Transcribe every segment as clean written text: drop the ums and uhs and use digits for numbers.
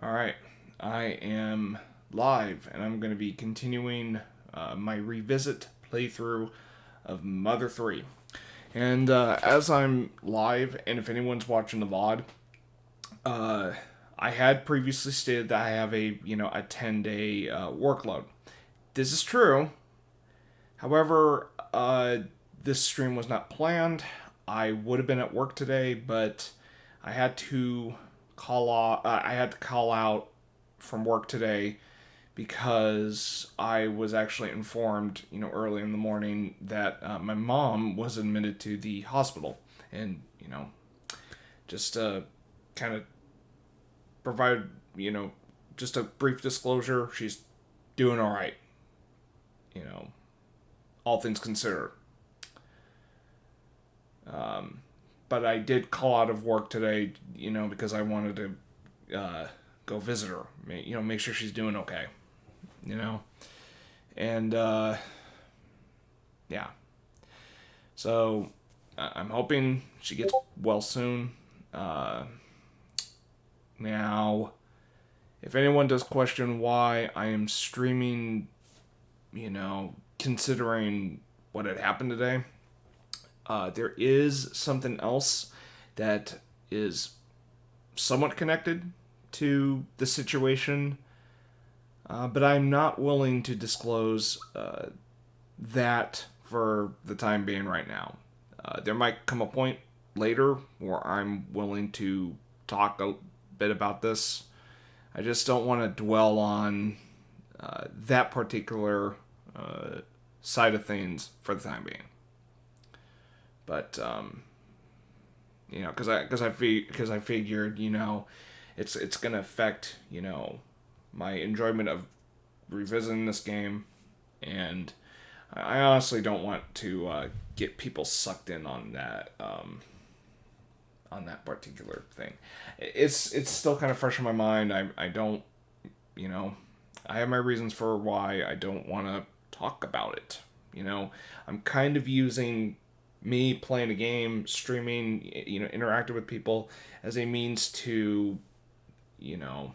All right, I am live, and I'm going to be continuing my revisit playthrough of Mother 3. And as I'm live, and if anyone's watching the VOD, uh, I had previously stated that I have a 10-day workload. This is true. However, this stream was not planned. I would have been at work today, but I had to I had to call out from work today because I was actually informed, early in the morning that my mom was admitted to the hospital, and just kind of provide, just a brief disclosure. She's doing all right, you know, all things considered. But I did call out of work today, because I wanted to go visit her, make sure she's doing okay, you know, and yeah. So I'm hoping she gets well soon. Now, if anyone does question why I am streaming, considering what had happened today, there is something else that is somewhat connected to the situation, but I'm not willing to disclose that for the time being right now. There might come a point later where I'm willing to talk a bit about this. I just don't want to dwell on that particular side of things for the time being. But because I figured, it's gonna affect, my enjoyment of revisiting this game, and I honestly don't want to get people sucked in on that particular thing. It's still kind of fresh in my mind. I don't, you know, I have my reasons for why I don't want to talk about it. I'm kind of using me playing a game, streaming, interacting with people as a means to, you know,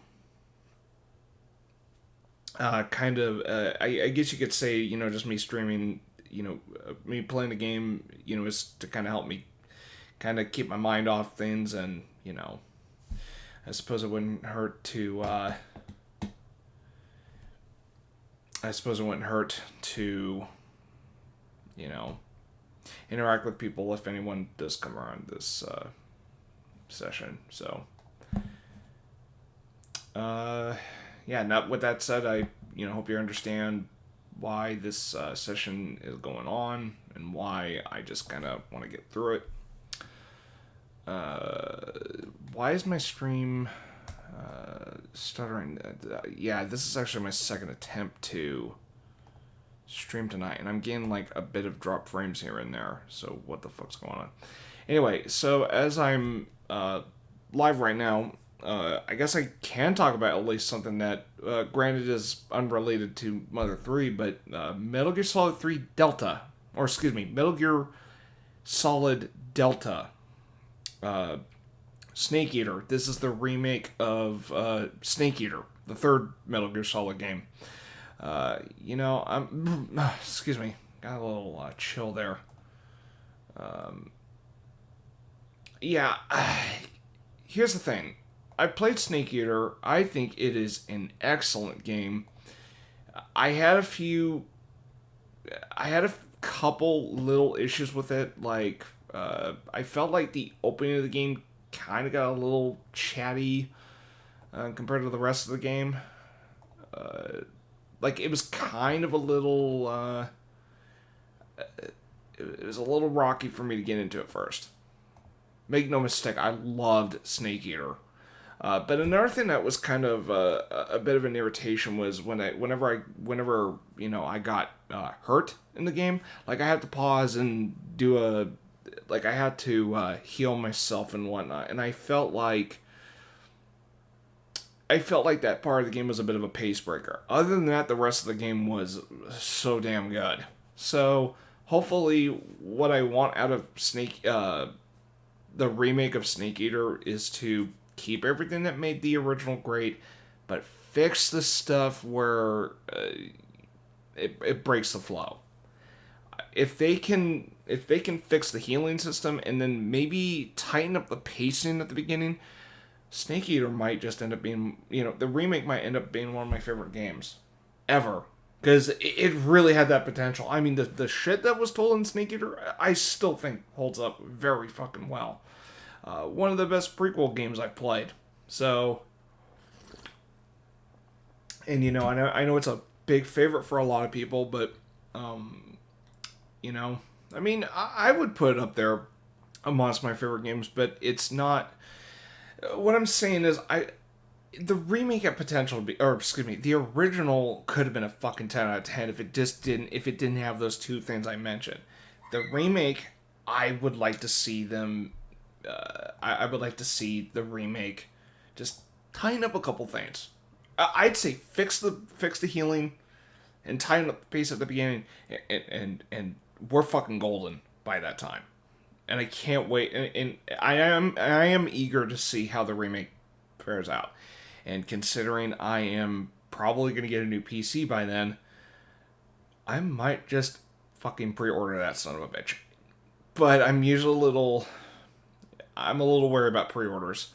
I guess you could say, just me streaming, me playing the game, is to kind of help me kind of keep my mind off things, and, I suppose it wouldn't hurt to, you know, interact with people if anyone does come around this session. So, uh, yeah. Not with that said, I hope you understand why this session is going on and why I just kind of want to get through it. Why is my stream stuttering? Yeah, this is actually my second attempt to stream tonight, and I'm getting like a bit of drop frames here and there. So what the fuck's going on? Anyway, so as I'm live right now, I guess I can talk about at least something that, granted, is unrelated to Mother 3, but Metal Gear Solid 3 Delta, or excuse me, Metal Gear Solid Delta, Snake Eater. This is the remake of Snake Eater, the third Metal Gear Solid game. I'm excuse me, got a little chill there. Yeah, here's the thing. I played Snake Eater. I think it is an excellent game. I had a few. I had a couple little issues with it. Like, I felt like the opening of the game kind of got a little chatty compared to the rest of the game. Like, it was kind of a little. It was a little rocky for me to get into at first. Make no mistake, I loved Snake Eater. But another thing that was kind of a bit of an irritation was whenever I got hurt in the game, like I had to pause and I had to heal myself and whatnot, and I felt like that part of the game was a bit of a pace breaker. Other than that, the rest of the game was so damn good. So hopefully, what I want out of the remake of Snake Eater is to keep everything that made the original great, but fix the stuff where it breaks the flow. If they can fix the healing system and then maybe tighten up the pacing at the beginning, Snake Eater might just end up being, the remake might end up being one of my favorite games ever. Because it really had that potential. I mean, the shit that was told in Snake Eater, I still think holds up very fucking well. One of the best prequel games I've played. So, and I know it's a big favorite for a lot of people, but, I mean, I would put it up there amongst my favorite games, but it's not. What I'm saying is, the remake had potential to be, or excuse me, the original could have been a fucking 10 out of 10 if it didn't have those two things I mentioned. The remake, I would like to see them. I would like to see the remake just tighten up a couple things. I'd say fix the healing and tighten up the pace at the beginning, and we're fucking golden by that time. And I can't wait. And I am eager to see how the remake fares out. And considering I am probably going to get a new PC by then, I might just fucking pre-order that son of a bitch. But I'm usually I'm a little worried about pre-orders.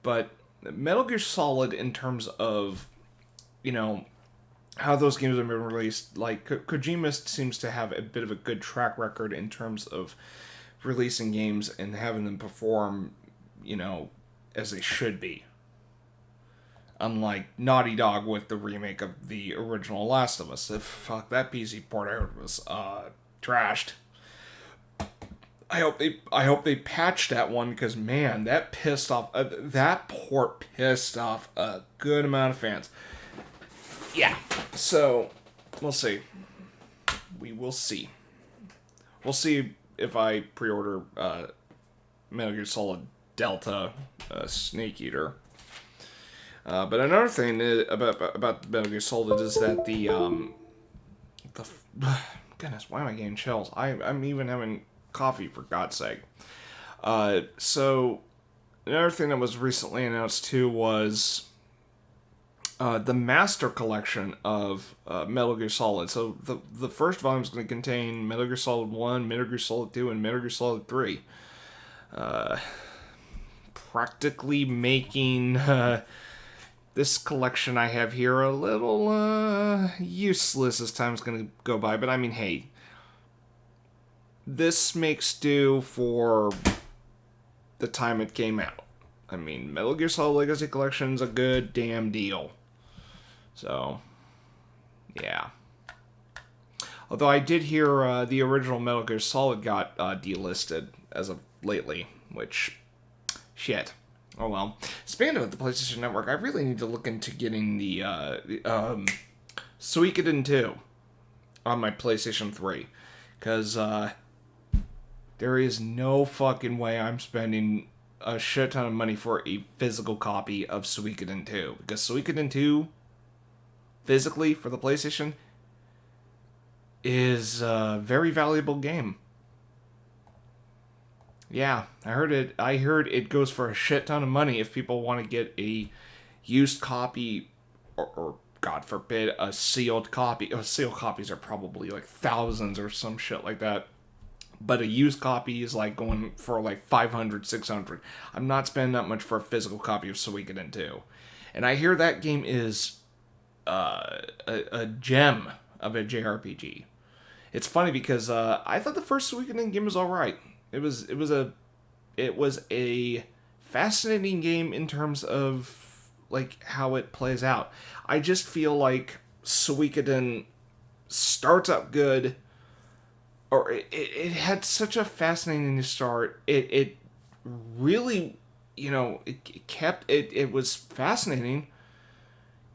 But Metal Gear Solid, in terms of, how those games have been released, like, Kojima seems to have a bit of a good track record in terms of releasing games and having them perform, as they should be. Unlike Naughty Dog with the remake of the original Last of Us. Fuck, that PC port I heard was trashed. I hope they patched that one, because man, that port pissed off a good amount of fans. Yeah. So we'll see. We will see. We'll see if I pre-order Metal Gear Solid Delta Snake Eater. But another thing about Metal Gear Solid is that the goodness, why am I getting chills? I'm even having coffee, for God's sake. So another thing that was recently announced too was the Master Collection of Metal Gear Solid. So the first volume is going to contain Metal Gear Solid 1, Metal Gear Solid 2, and Metal Gear Solid 3. Practically making this collection I have here a little useless as time's going to go by. But I mean, hey, this makes do for the time it came out. I mean, Metal Gear Solid Legacy Collection's a good damn deal. So, yeah. Although I did hear the original Metal Gear Solid got delisted as of lately, which, shit. Oh well. Speaking of the PlayStation Network, I really need to look into getting the Suikoden 2 on my PlayStation 3. Because there is no fucking way I'm spending a shit ton of money for a physical copy of Suikoden 2. Because Suikoden 2, physically, for the PlayStation, is a very valuable game. Yeah, I heard it goes for a shit ton of money if people want to get a used copy, or God forbid, a sealed copy. Sealed copies are probably like thousands or some shit like that. But a used copy is like going for like 500, 600. I'm not spending that much for a physical copy of Suikoden 2. And I hear that game is a gem of a JRPG. It's funny because I thought the first Suikoden game was alright. It was a fascinating game in terms of like how it plays out. I just feel like Suikoden starts out good, or it had such a fascinating start. It really, it was fascinating,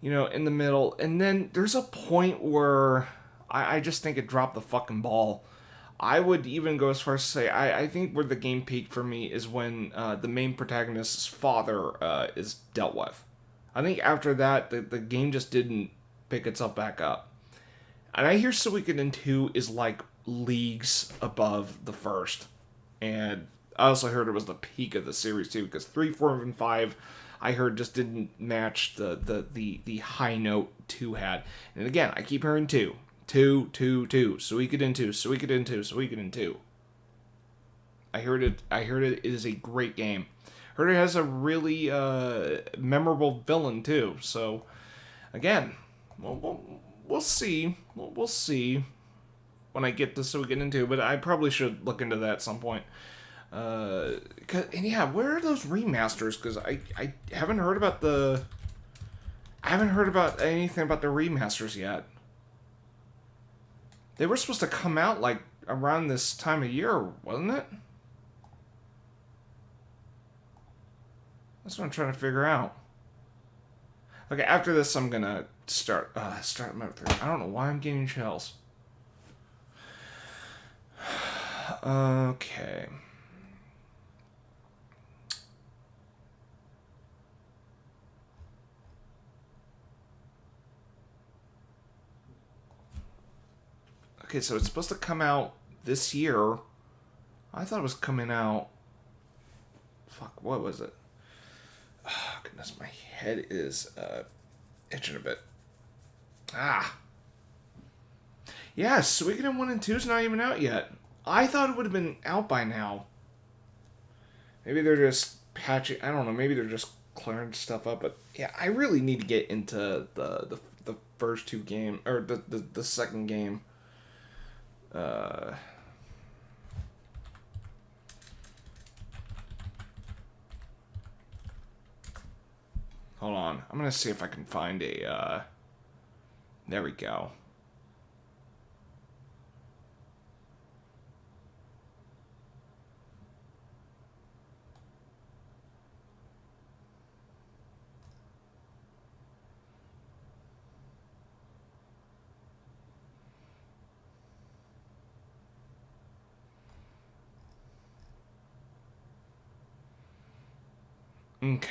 in the middle, and then there's a point where I just think it dropped the fucking ball. I would even go as far as to say, I think where the game peaked for me is when the main protagonist's father is dealt with. I think after that, the game just didn't pick itself back up. And I hear Suikoden 2 is like leagues above the first. And I also heard it was the peak of the series too, because 3, 4, and 5, I heard just didn't match the high note 2 had. And again, I keep hearing 2, 2, 2, 2, Suikoden 2, Suikoden 2, Suikoden 2. I heard it. It is a great game. Heard it has a really memorable villain too. So, again, we'll see. We'll see when I get to Suikoden 2. But I probably should look into that at some point. And yeah, where are those remasters? Because I haven't heard about the. I haven't heard about anything about the remasters yet. They were supposed to come out like around this time of year, wasn't it? That's what I'm trying to figure out. Okay, after this, I'm gonna start mode 3. I don't know why I'm getting chills. Okay. Okay, so it's supposed to come out this year. I thought it was coming out. Fuck, what was it? Oh, goodness, my head is itching a bit. Yeah, Suikoden 1 and 2 is not even out yet. I thought it would have been out by now. Maybe they're just patching. I don't know. Maybe they're just clearing stuff up. But yeah, I really need to get into the first 2 game or the second game. Hold on. I'm gonna see if I can find a. There we go. Okay.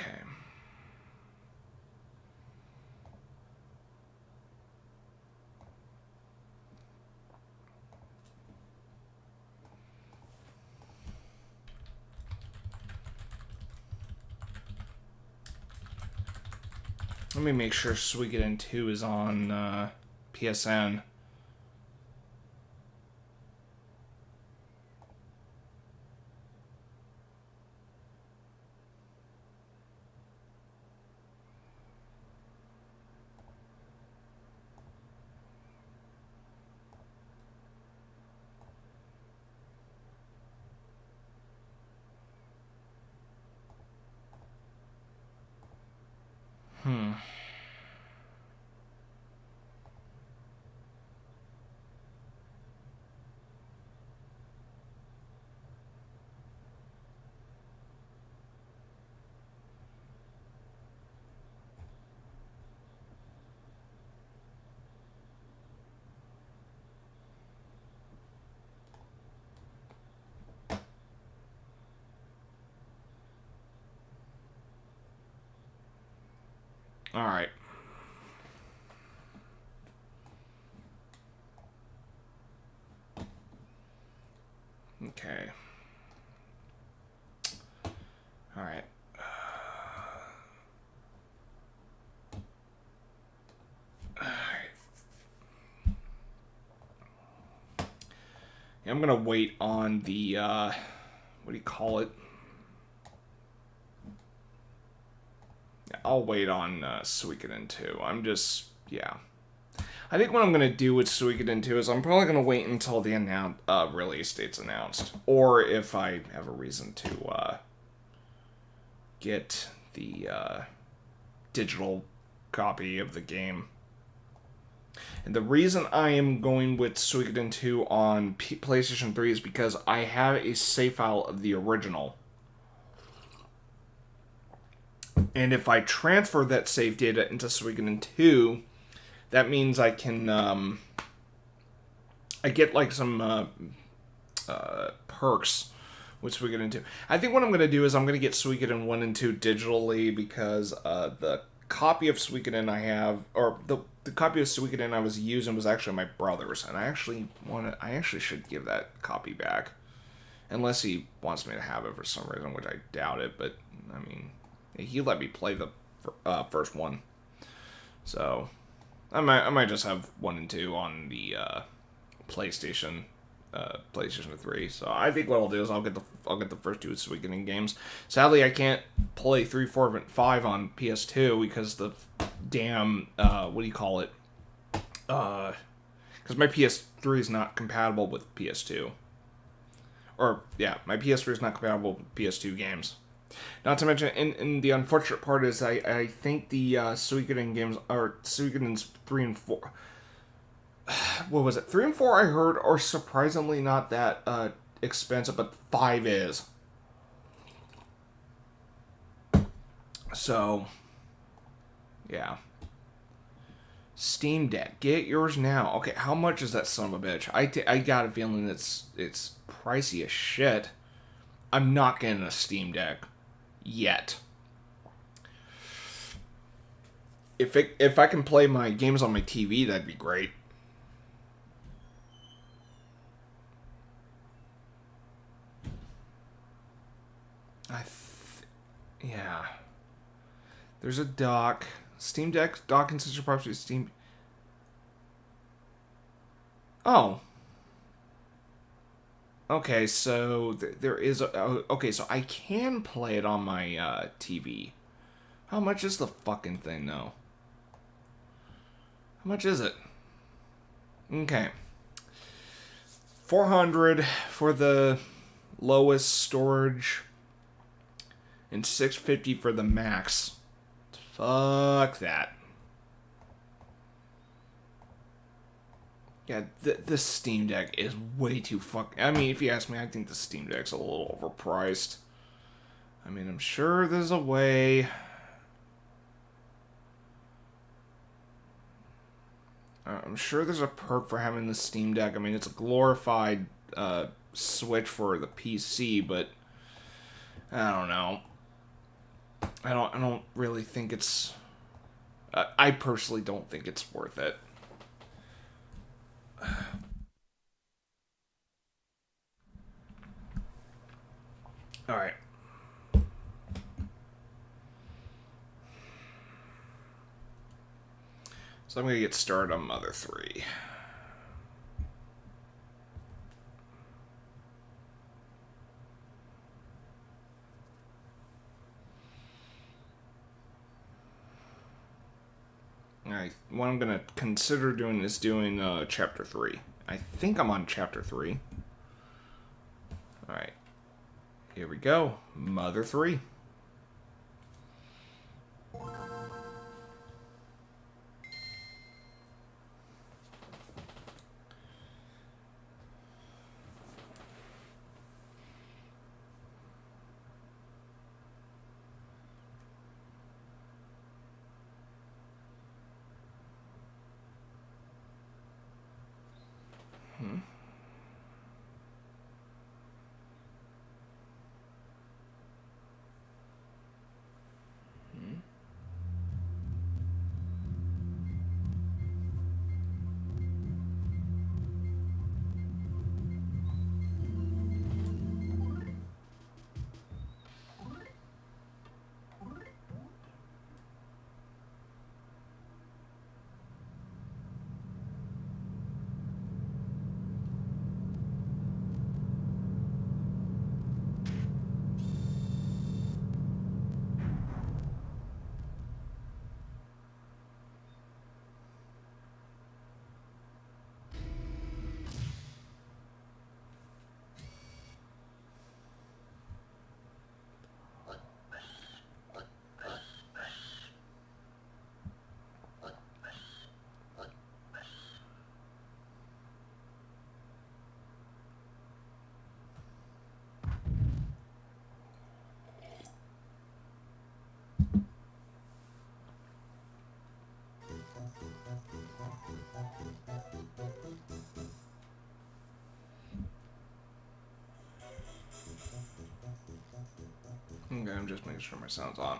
Let me make sure Suikoden 2 is on PSN. All right. Okay. All right. I'm gonna wait on the what do you call it? I'll wait on Suikoden 2. I'm just, yeah. I think what I'm gonna do with Suikoden 2 is I'm probably gonna wait until the release date's announced, or if I have a reason to get the digital copy of the game. And the reason I am going with Suikoden 2 on PlayStation 3 is because I have a save file of the original. And if I transfer that save data into Suikoden 2, that means I can, I get like some perks with Suikoden 2. I think what I'm going to do is I'm going to get Suikoden 1 and 2 digitally because the copy of Suikoden I have, or the copy of Suikoden I was using was actually my brother's, and I actually should give that copy back Unless he wants me to have it for some reason, which I doubt it. But, I mean, he let me play the first one. So, I might just have 1 and 2 on the PlayStation 3. So I think what I'll do is I'll get the first 2 Suikoden games. Sadly, I can't play 3, 4, and 5 on PS2 because the damn what do you call it? Because my PS3 is not compatible with PS2. Or yeah, my PS3 is not compatible with PS2 games. Not to mention, and the unfortunate part is I think the Suikoden games are Suikodens 3 and 4. What was it? 3 and 4 I heard are surprisingly not that expensive, but 5 is. So, yeah. Steam Deck, get yours now. Okay, how much is that son of a bitch? I got a feeling it's pricey as shit. I'm not getting a Steam Deck yet. If I can play my games on my TV, that'd be great. Yeah. There's a dock. Steam Deck dock and sister property Steam. Oh. Okay, so there is a. Okay, so I can play it on my TV. How much is the fucking thing, though? How much is it? Okay. 400 for the lowest storage and 650 for the max. Fuck that. Yeah, the Steam Deck is way too I mean, if you ask me, I think the Steam Deck's a little overpriced. I mean, I'm sure there's a way. I'm sure there's a perk for having the Steam Deck. I mean, it's a glorified Switch for the PC, but I don't know. I don't really think it's. I personally don't think it's worth it. All right. So I'm gonna get started on Mother 3. What I'm gonna consider doing is doing chapter 3. I think I'm on chapter 3. All right. Here we go. Mother 3. Okay, I'm just making sure my sound's on.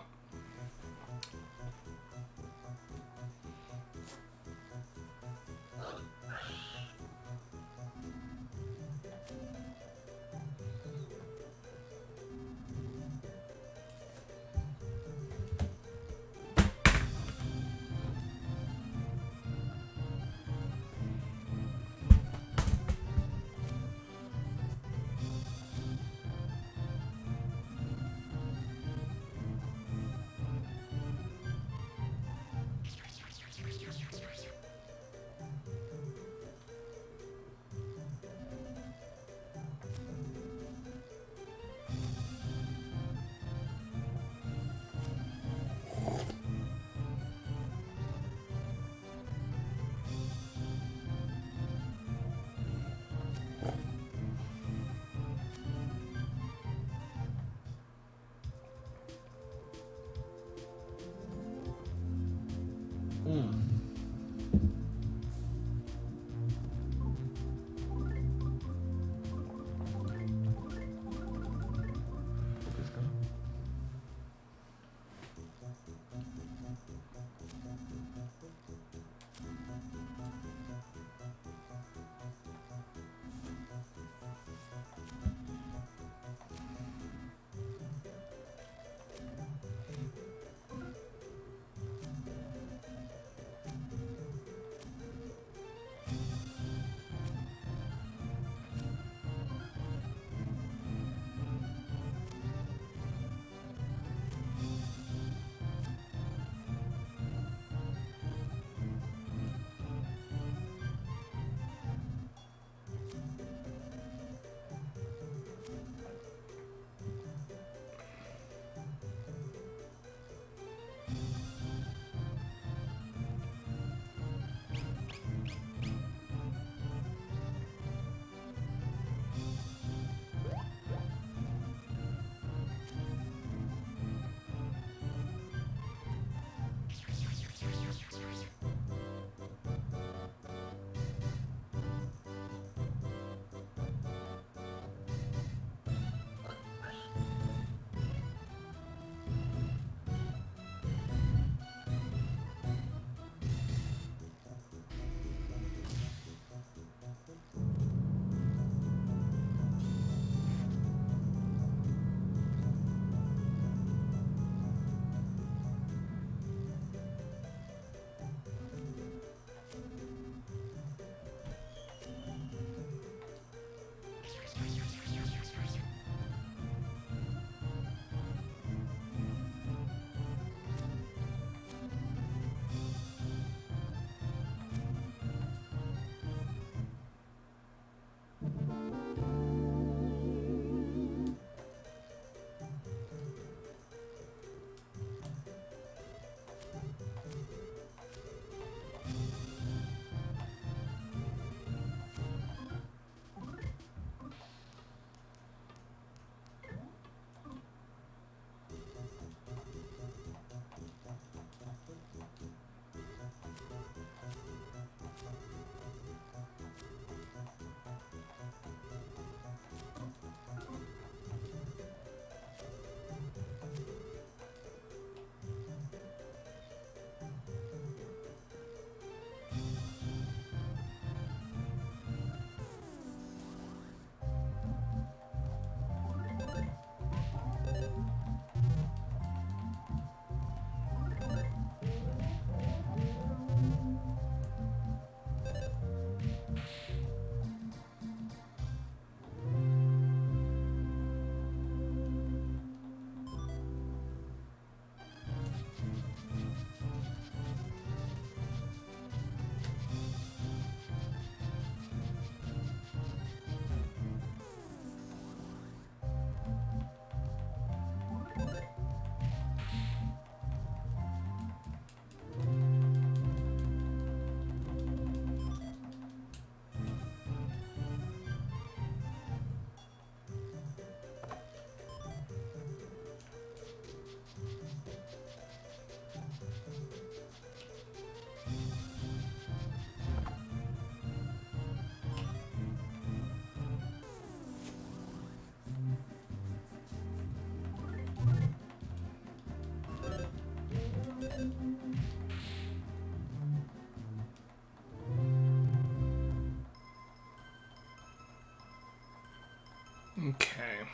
Okay.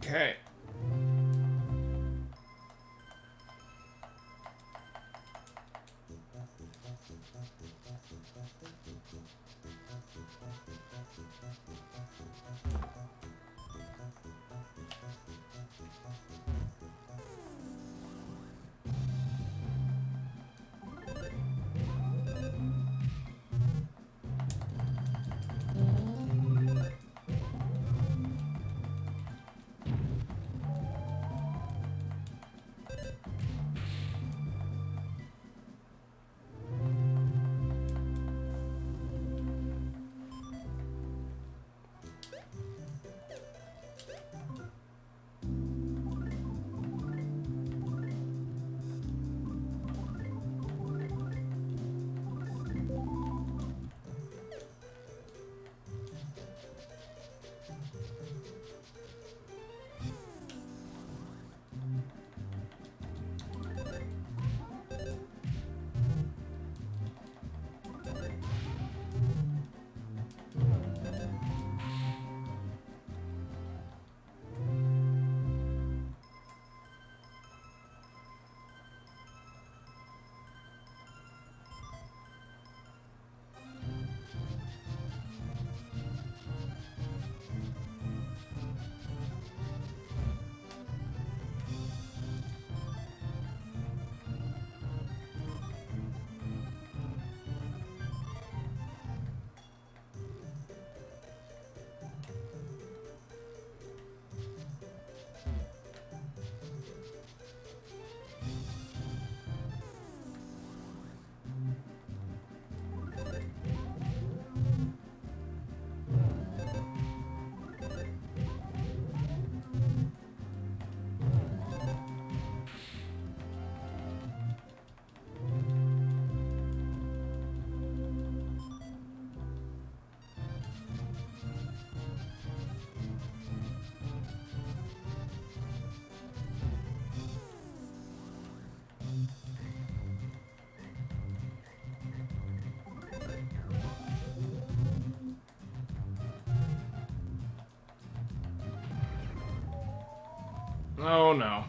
Okay. Oh no.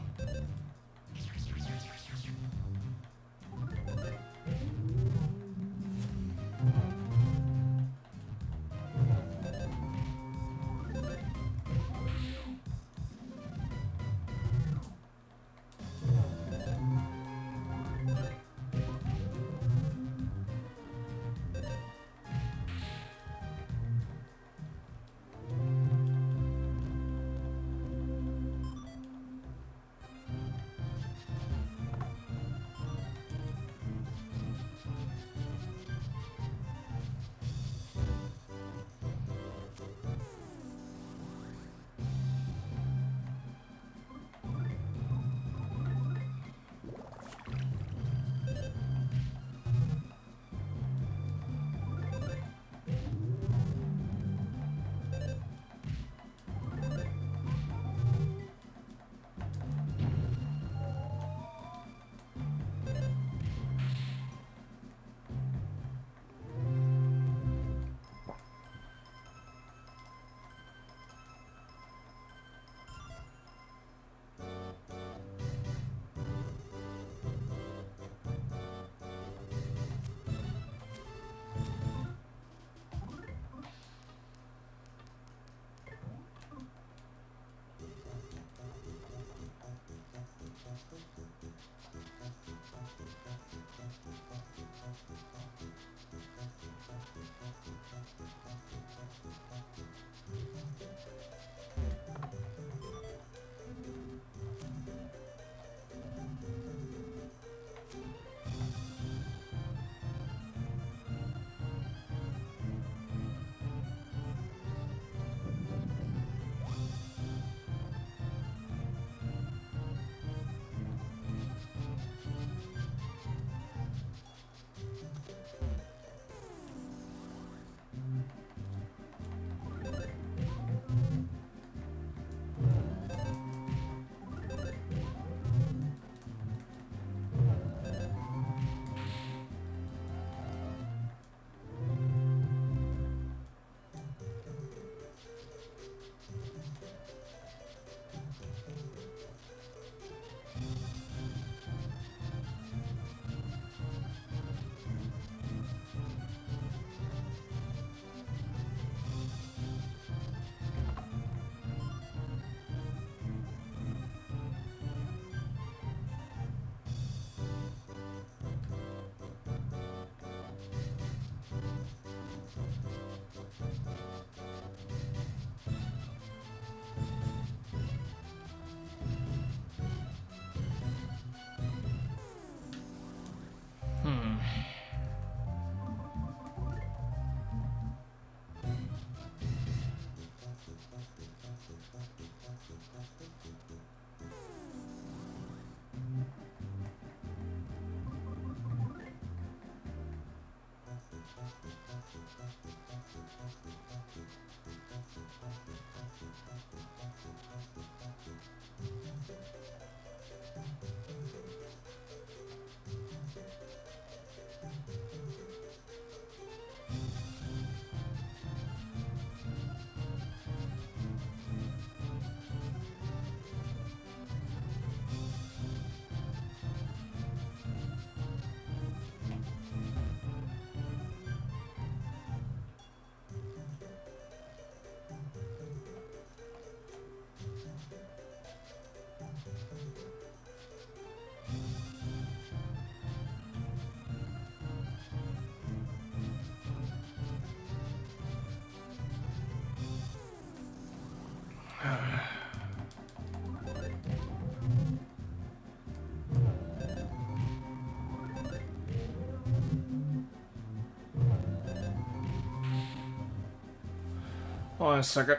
Hold on a second.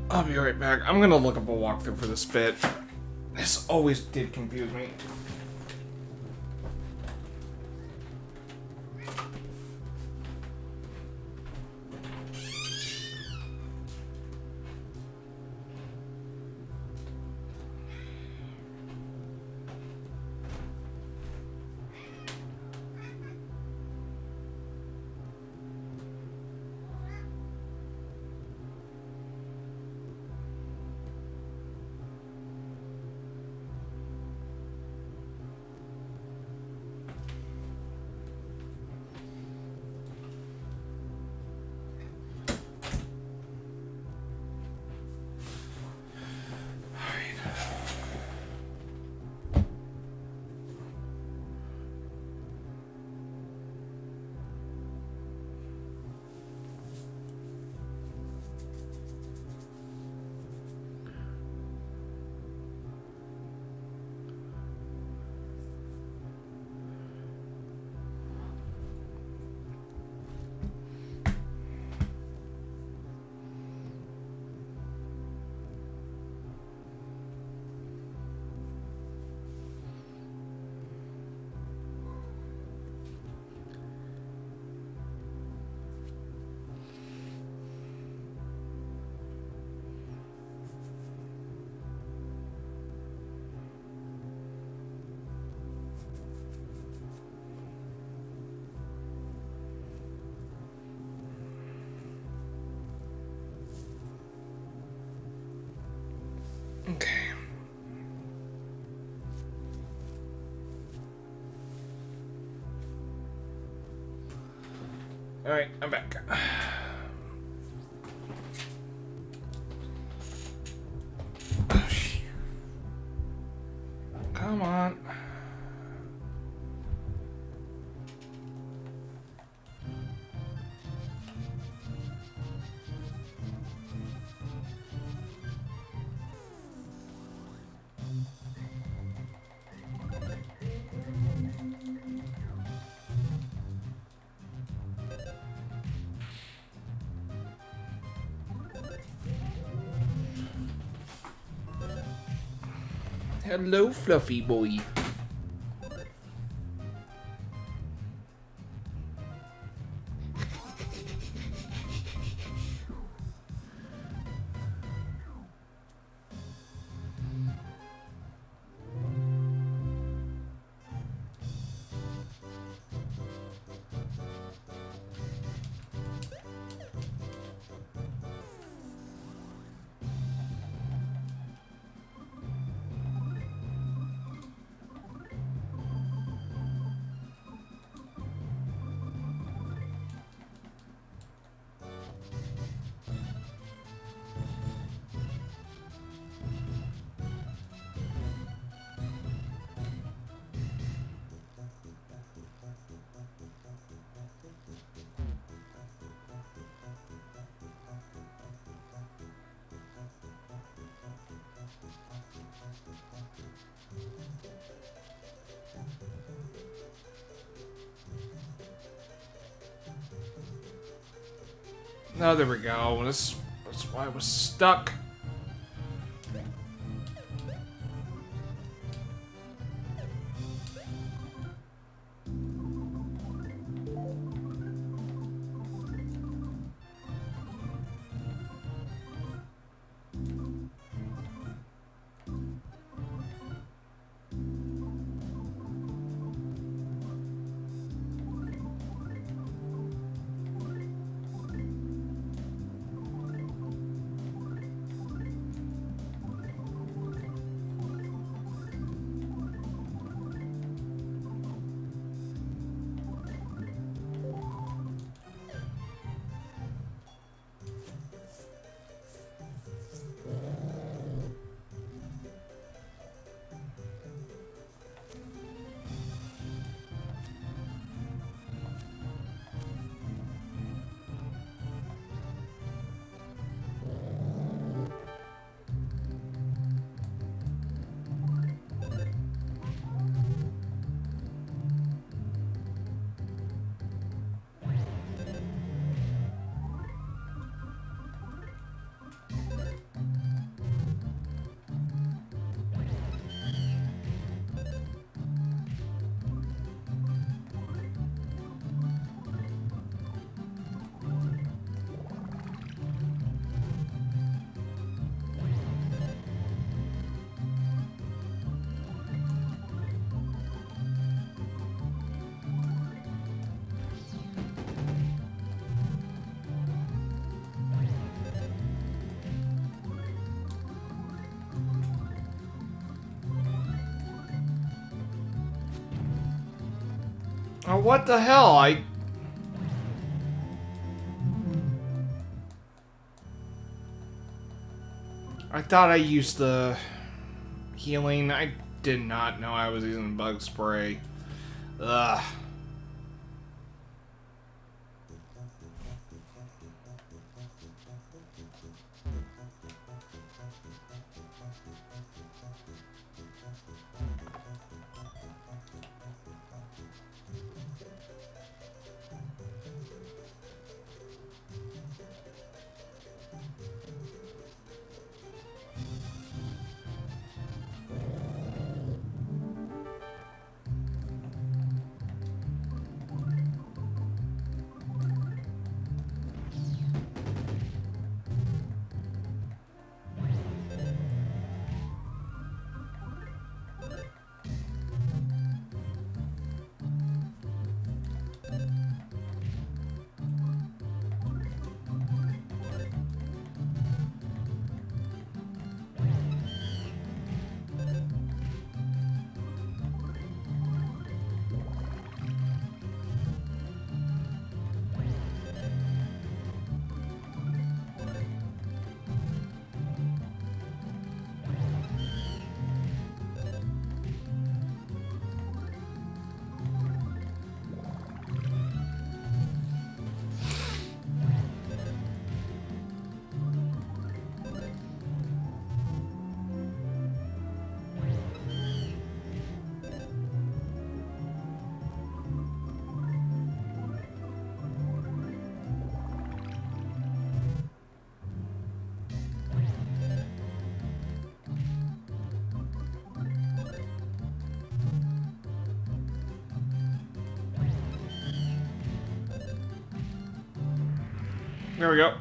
I'll be right back. I'm gonna look up a walkthrough for this bit. This always did confuse me. Okay. Alright, I'm back. Come on. Hello, Fluffy boy. Oh, there we go. That's why I was stuck. What the hell? I thought I used the healing. I did not know I was using bug spray. Ugh. There we go.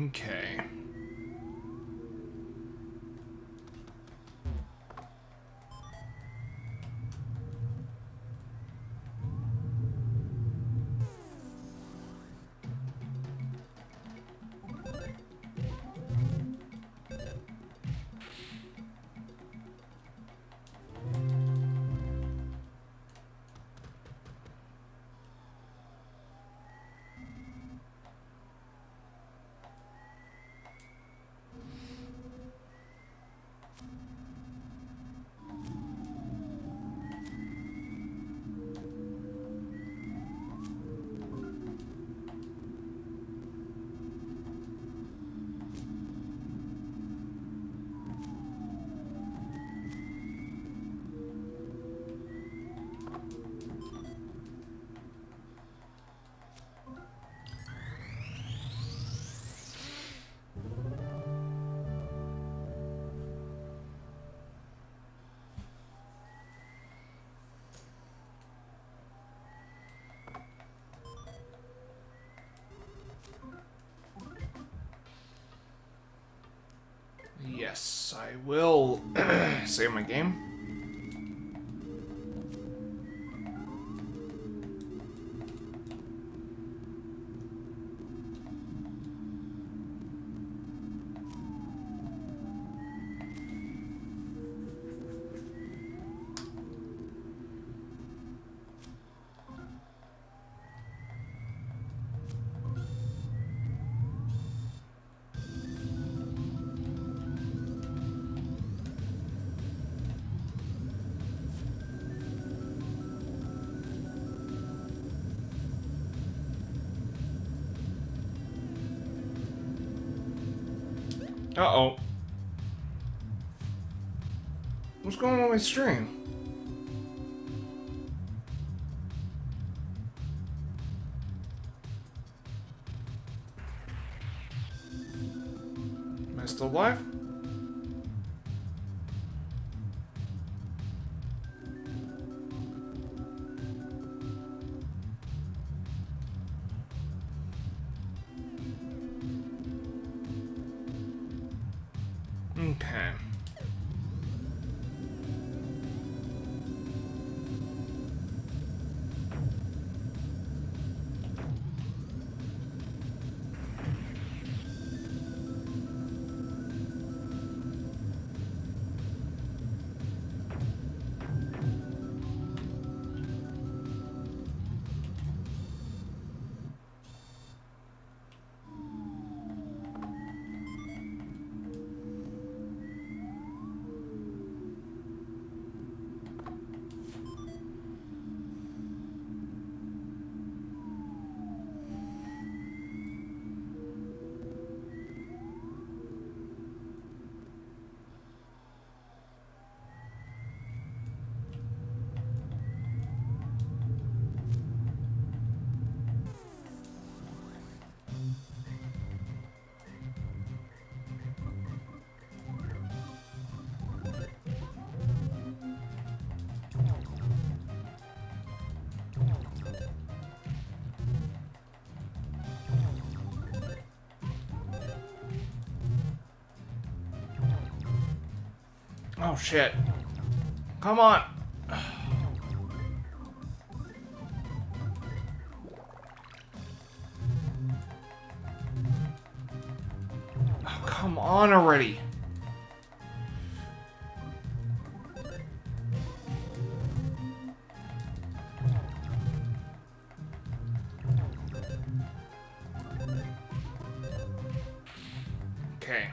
Okay. Yes, I will save my game. Uh-oh. What's going on with my stream? Am I still live? Okay. Oh, shit. Come on. Oh, come on already. Okay.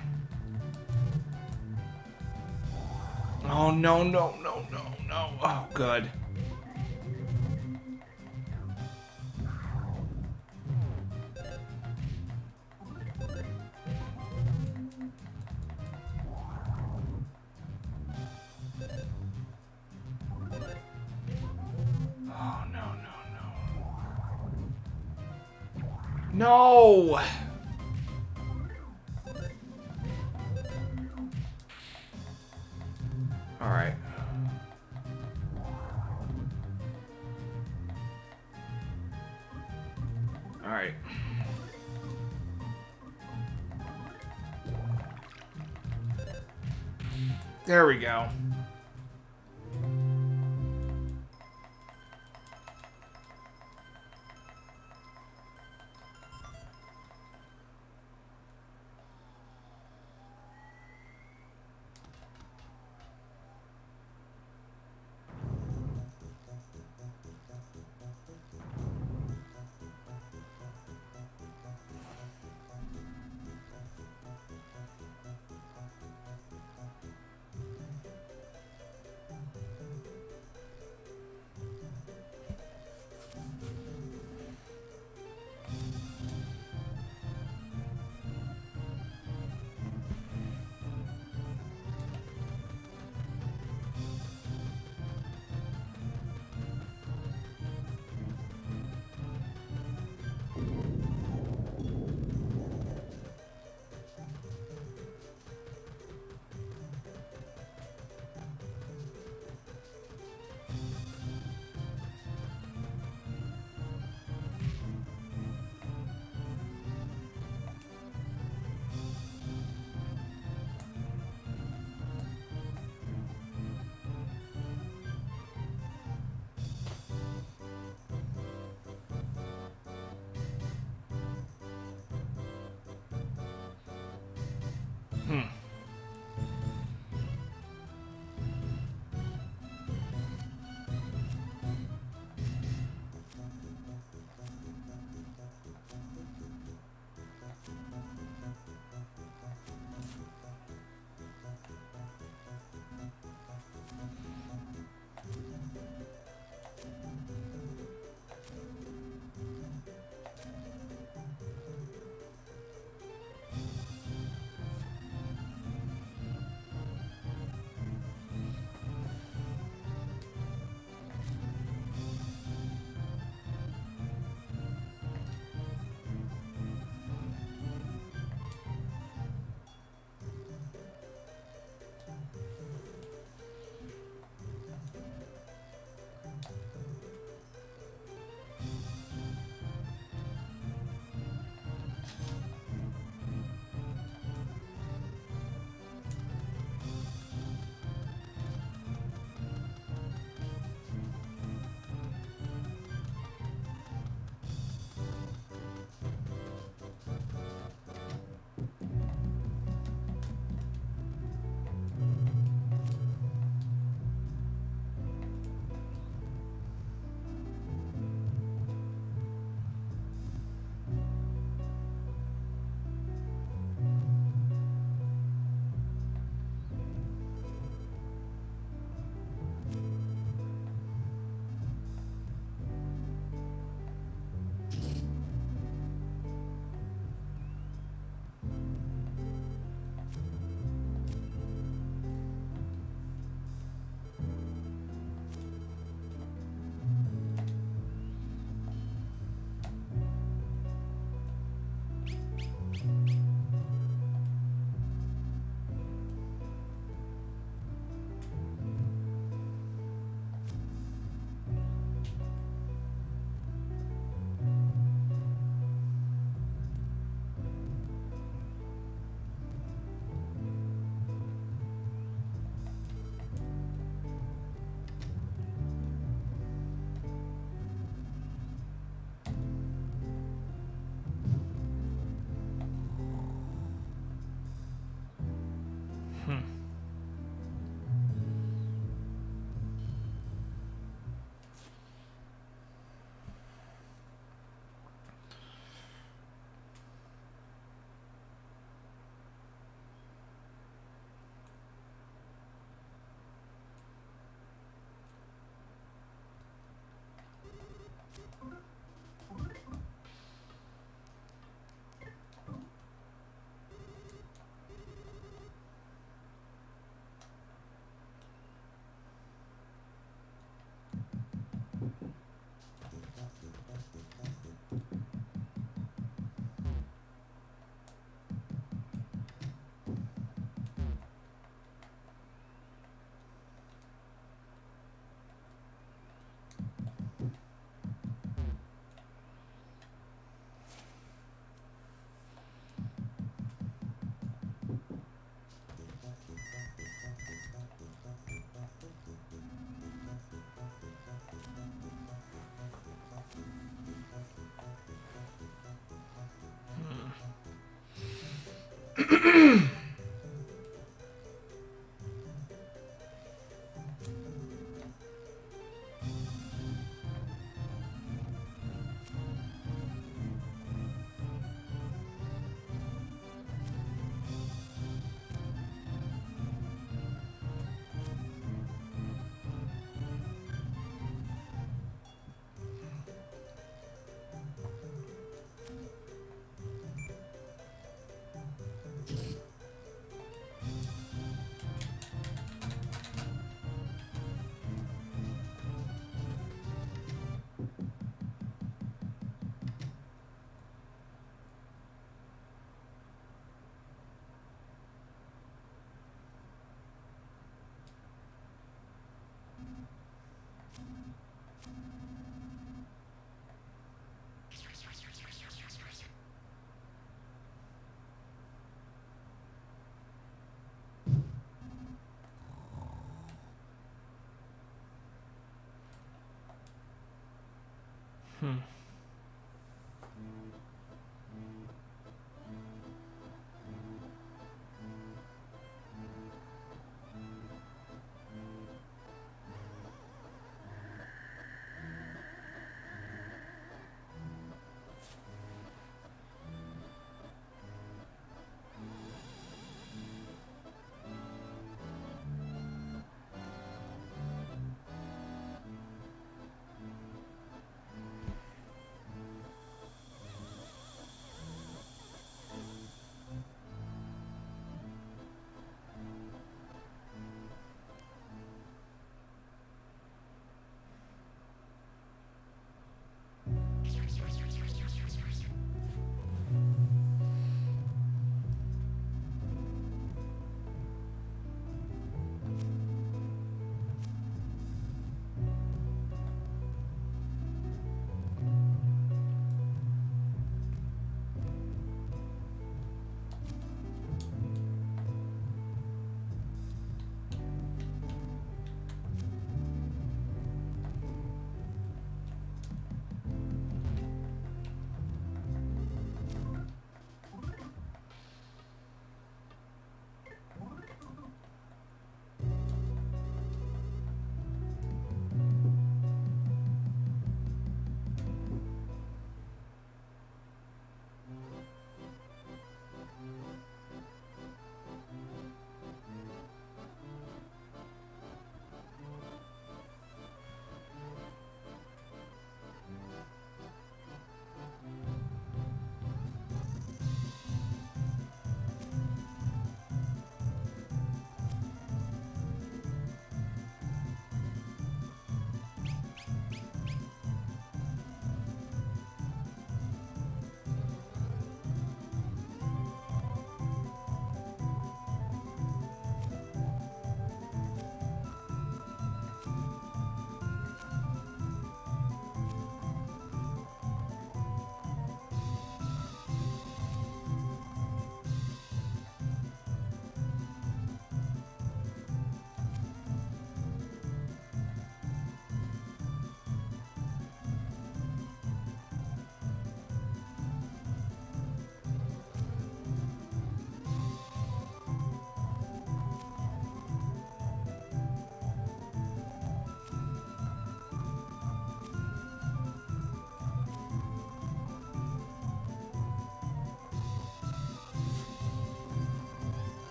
Oh, no, no, no, no, no. Oh, good. Oh, no, no, no. No! Alright. Alright. There we go.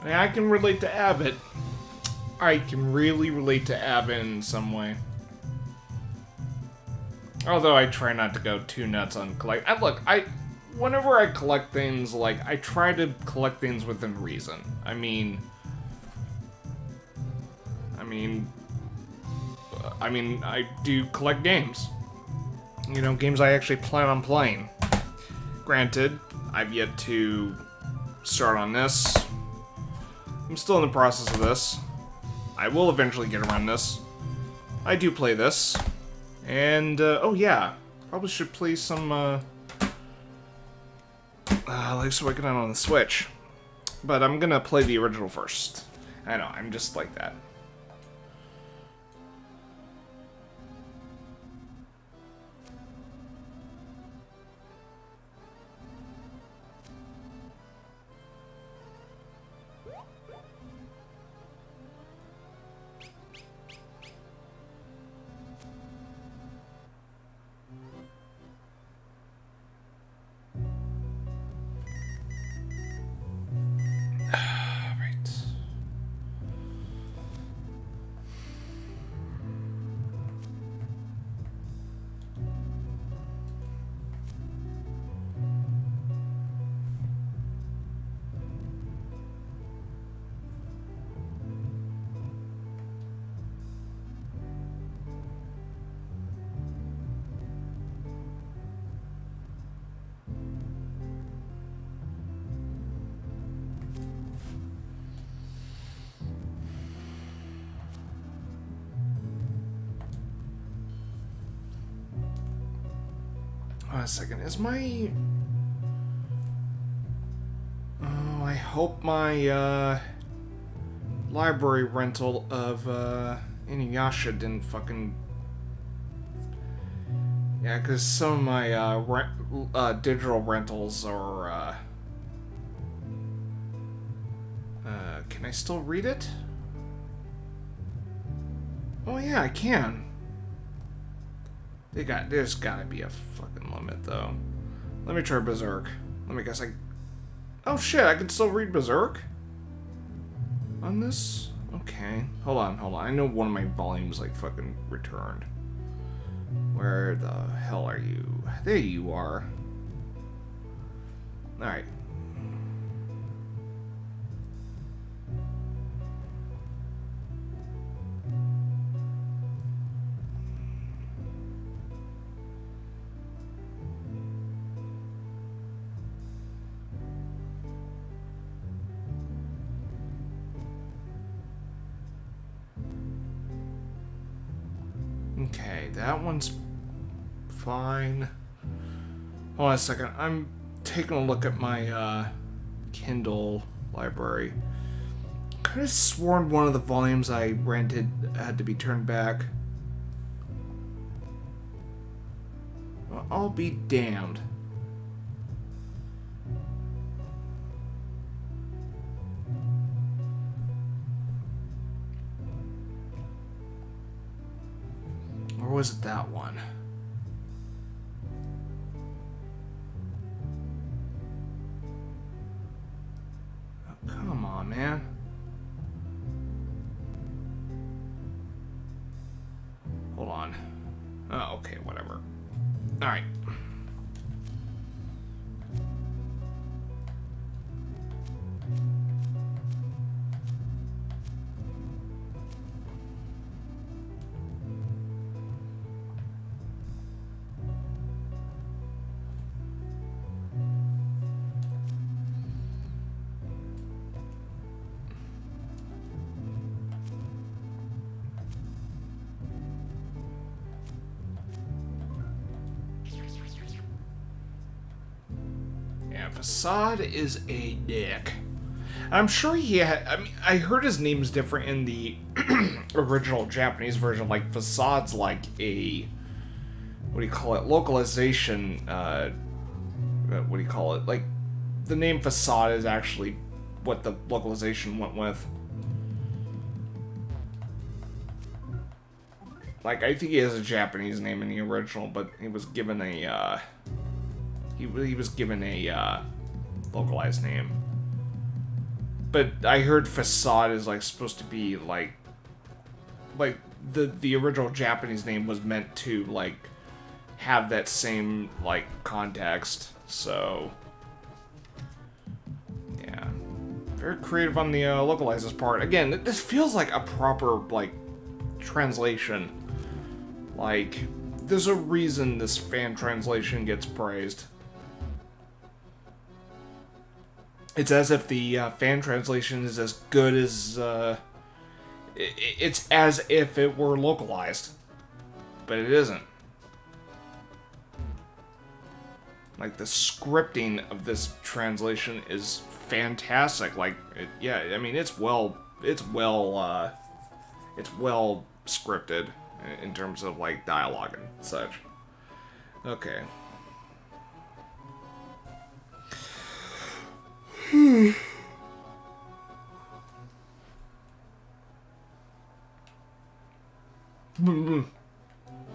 mean, I can relate to Abbott. I can really relate to Abbott in some way. Although I try not to go too nuts on collect. Whenever I collect things, like, I try to collect things within reason. I mean, I do collect games. You know, games I actually plan on playing. Granted, I've yet to start on this. I'm still in the process of this. I will eventually get around this. I do play this. And, oh yeah, probably should play some, Link's Awakening on the Switch. But I'm gonna play the original first. I know, I'm just like that. A second, is my... Oh, I hope my, library rental of, Inuyasha didn't fucking... Yeah, because some of my, digital rentals are, can I still read it? Oh yeah, I can. There's gotta be a fucking limit, though. Let me try Berserk. Let me guess, oh shit, I can still read Berserk? On this? Okay. Hold on. I know one of my volumes, like, fucking returned. Where the hell are you? There you are. Alright. Okay, that one's fine. Hold on a second. I'm taking a look at my Kindle library. I could have sworn one of the volumes I rented had to be turned back. Well, I'll be damned. Or was it that one? Oh, come on, man. Hold on. Oh, okay, whatever. Alright. Facade is a dick. I'm sure he had... I mean, I heard his name's different in the original Japanese version. Like, Facade's like a... What do you call it? Localization, what do you call it? Like, the name Facade is actually what the localization went with. Like, I think he has a Japanese name in the original, but he was given a, he was given a, localized name. But I heard facade is like supposed to be like the original Japanese name was meant to like have that same like context. So yeah, very creative on the localizes part. Again, this feels like a proper like translation. Like there's a reason this fan translation gets praised. It's as if the fan translation is as good as it's as if it were localized, but it isn't. Like the scripting of this translation is fantastic. Like, yeah, I mean it's well scripted in terms of like dialogue and such. Okay.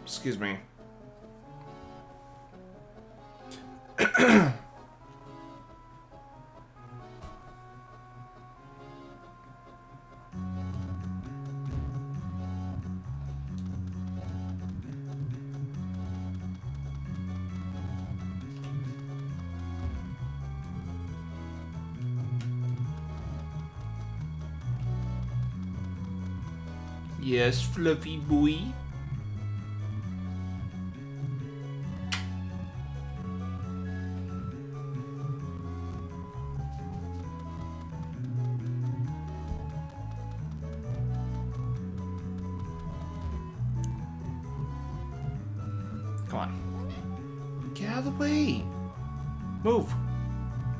Excuse me. Yes, fluffy boy. Come on. Get out of the way. Move.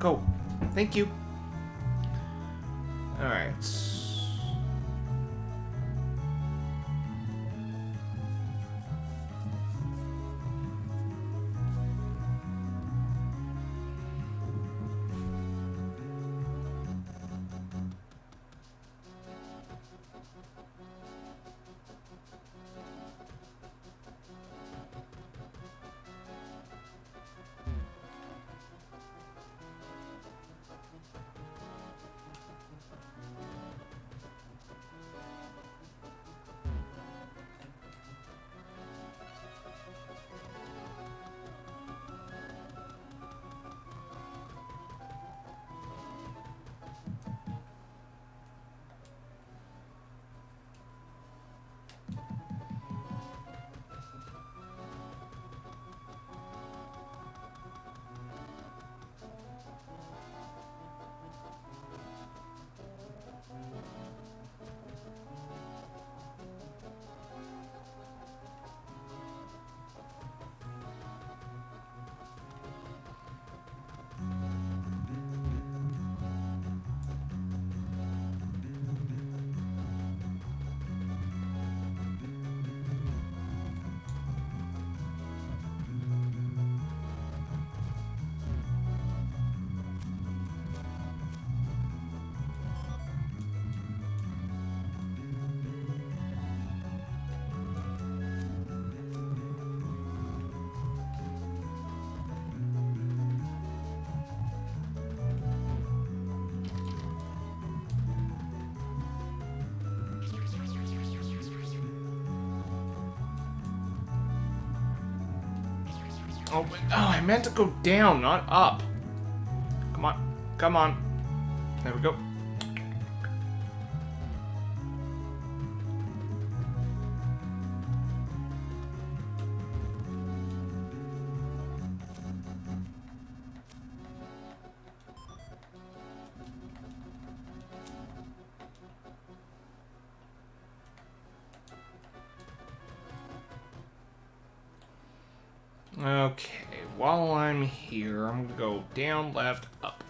Go. Thank you. Alright. Oh, I meant to go down, not up. Come on. Come on. There we go. Okay, while I'm here, I'm gonna go down, left, up.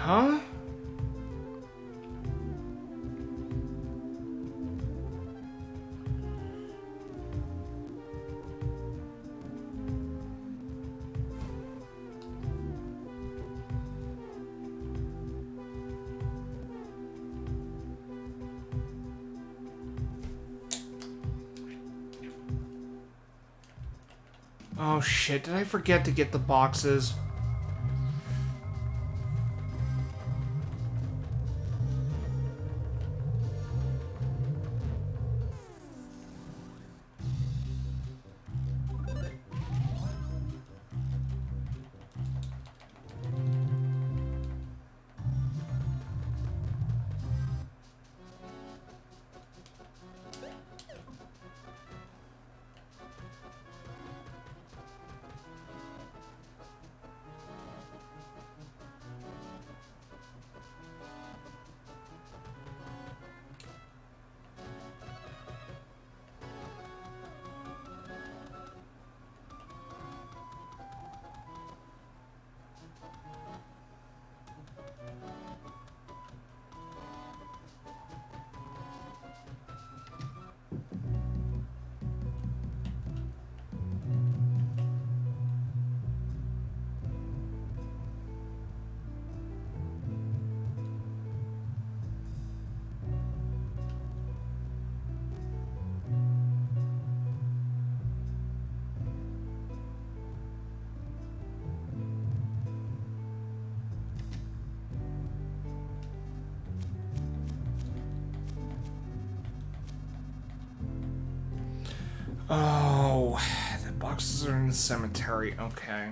Huh? Oh shit, did I forget to get the boxes? Oh, the boxes are in the cemetery. Okay.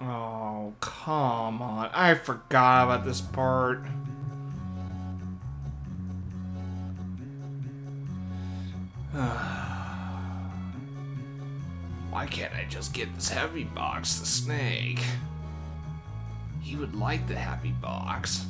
Oh, come on. I forgot about this part. Why can't I just get this heavy box to Snake? He would like the happy box.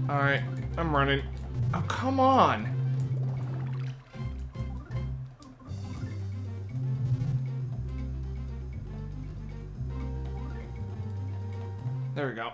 Alright, I'm running. Oh, come on. There we go.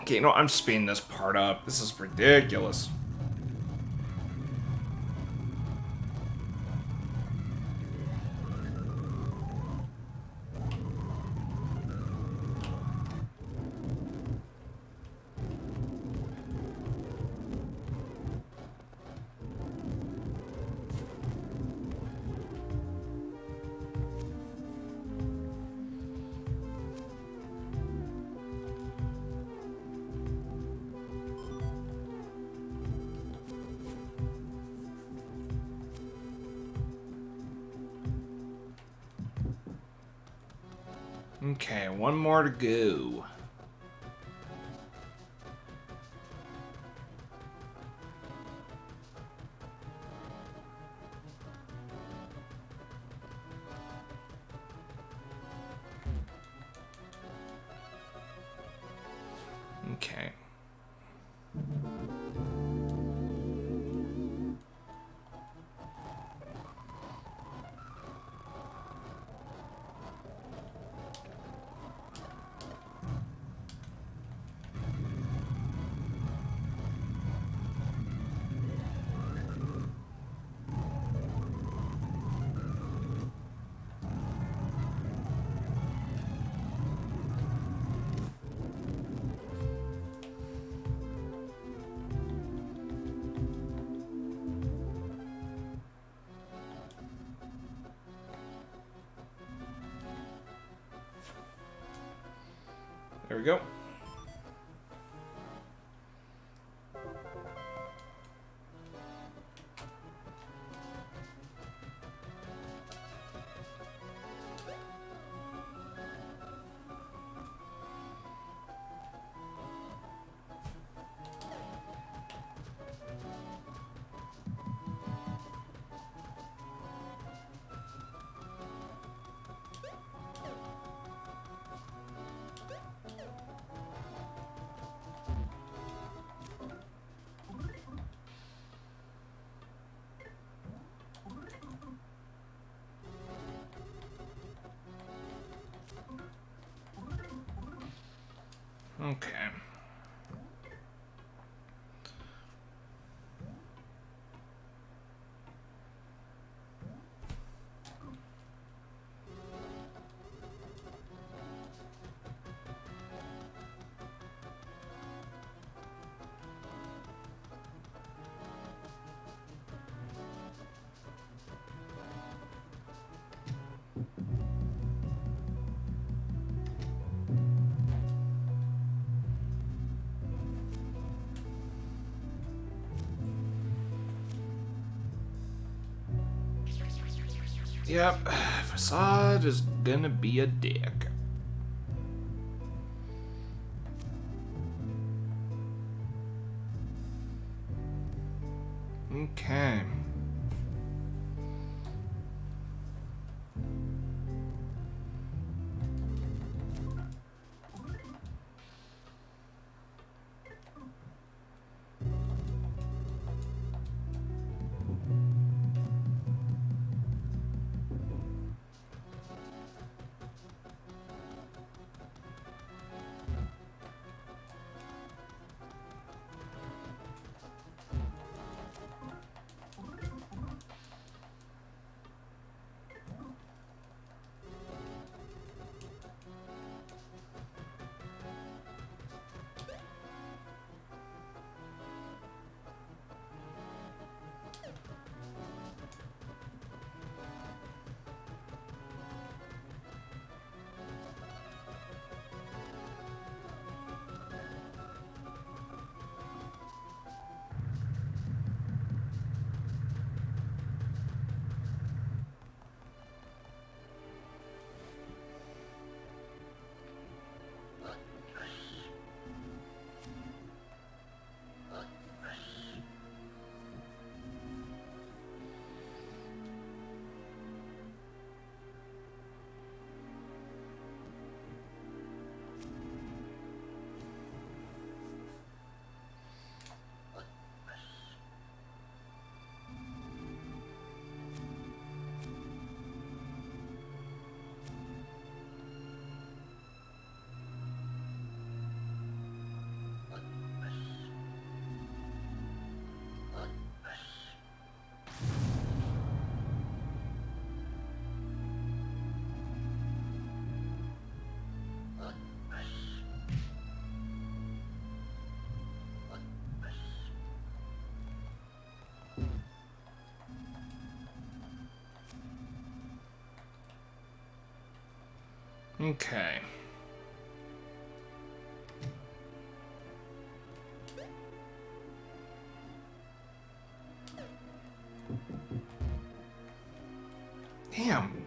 Okay, no, I'm speeding this part up. This is ridiculous. Okay, one more to go. Okay. There we go. Okay. Yep, Facade is gonna be a dick. Okay. Okay. Damn.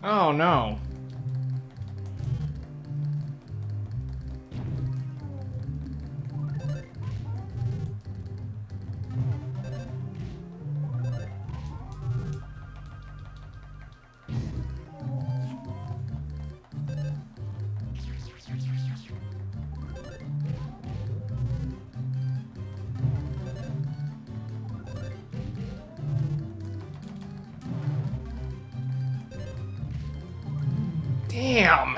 Oh no. Damn.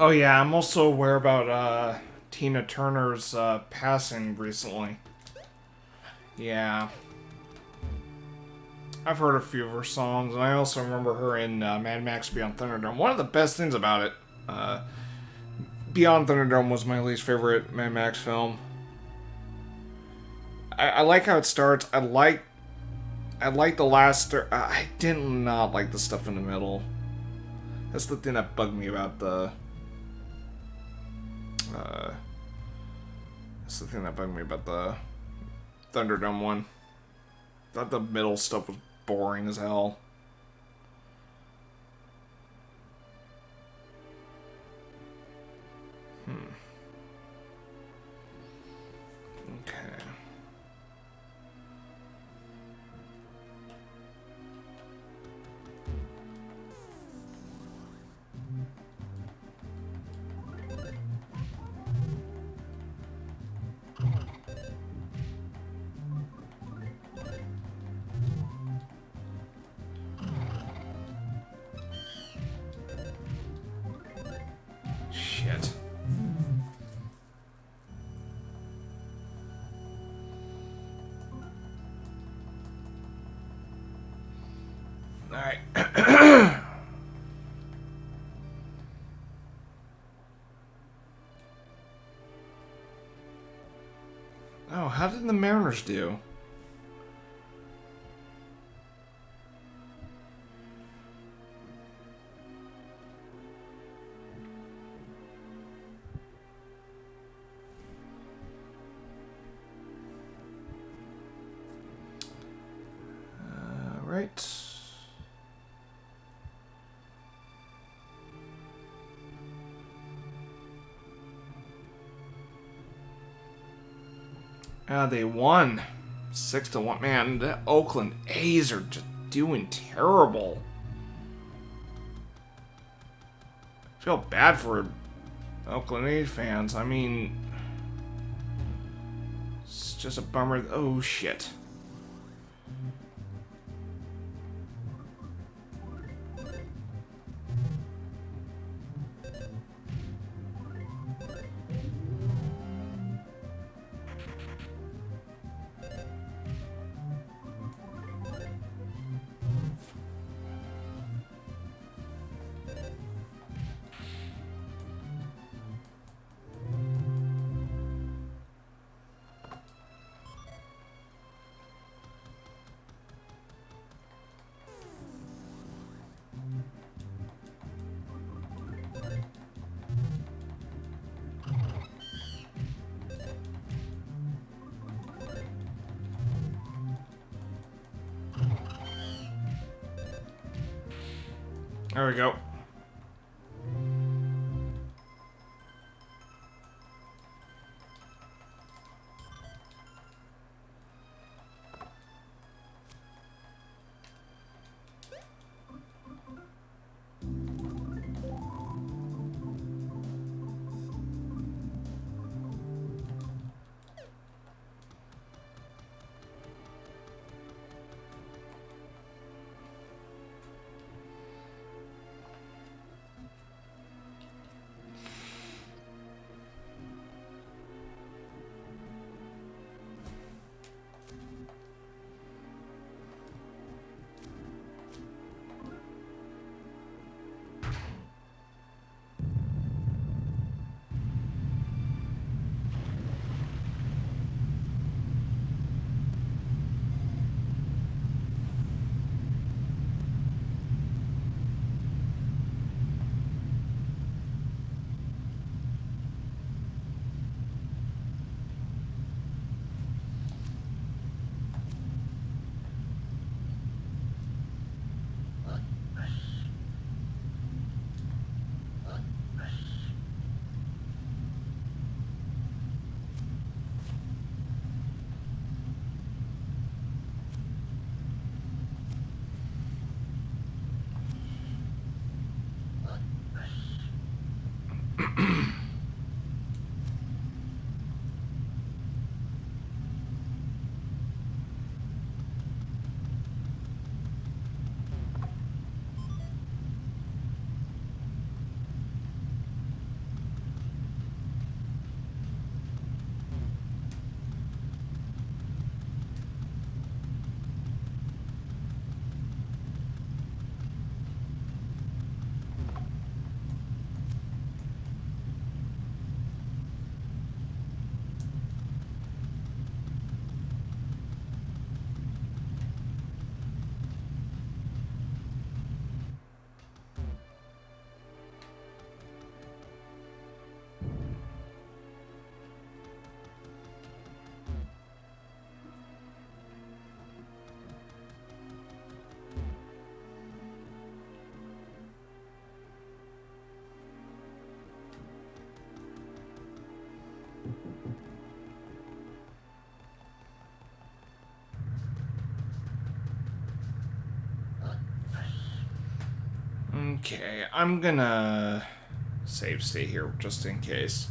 Oh yeah, I'm also aware about Tina Turner's passing recently. Yeah. I've heard a few of her songs, and I also remember her in Mad Max Beyond Thunderdome. One of the best things about it, Beyond Thunderdome was my least favorite Mad Max film. I like how it starts. I like the last. I did not like the stuff in the middle. That's the thing that bugged me about the. Uh, that's the thing that bugged me about the Thunderdome one. Thought the middle stuff was boring as hell. Okay. Shit. Alright. Oh, how did the Mariners do? Right. They won 6-1. Man, the Oakland A's are just doing terrible. I feel bad for Oakland A's fans. I mean, it's just a bummer. Oh shit. There we go. Okay, I'm gonna save stay here just in case.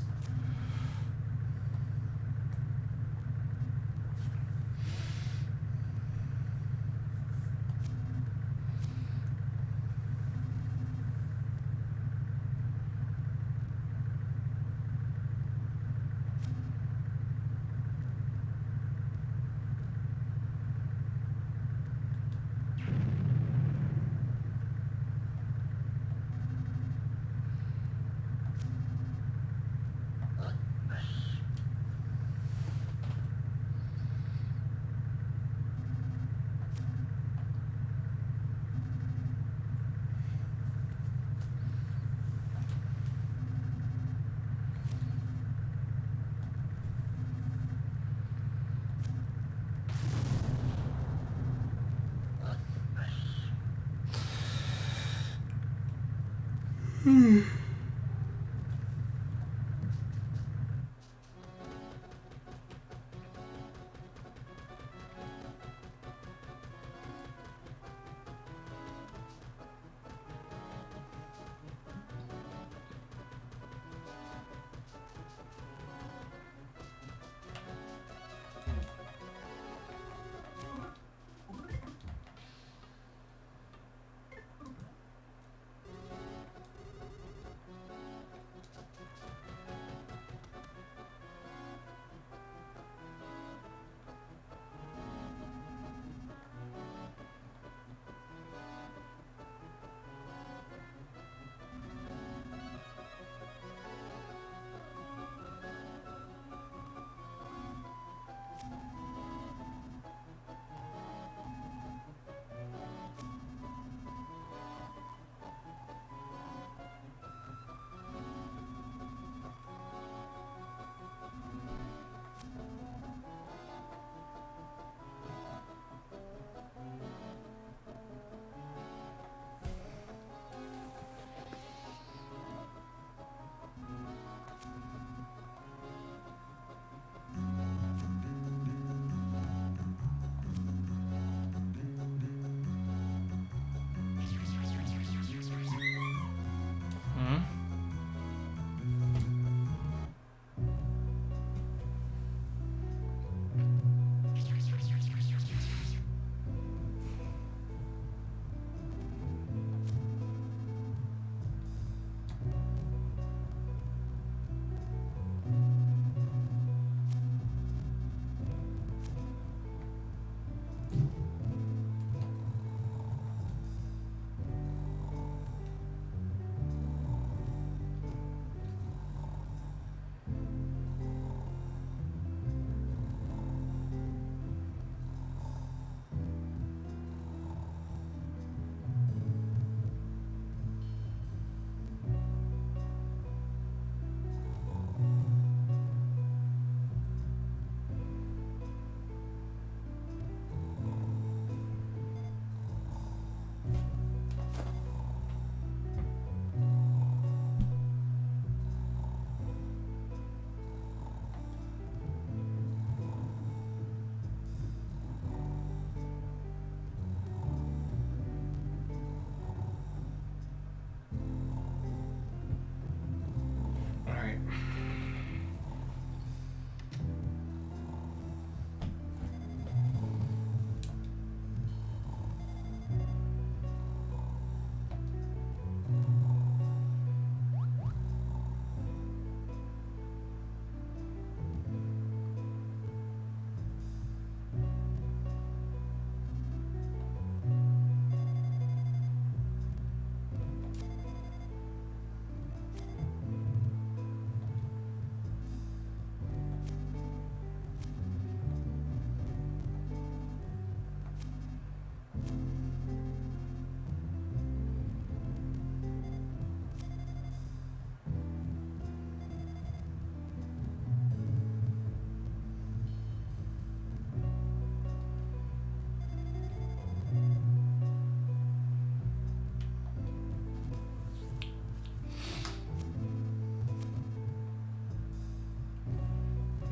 Alright.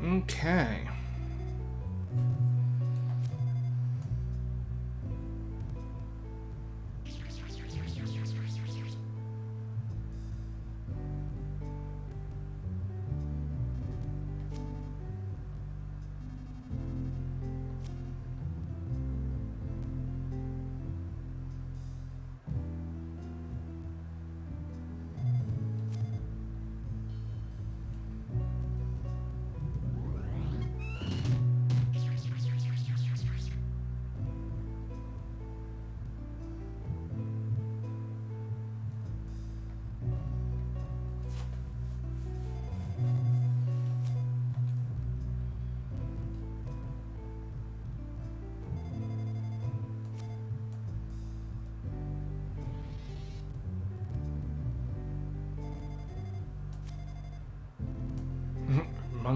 Okay.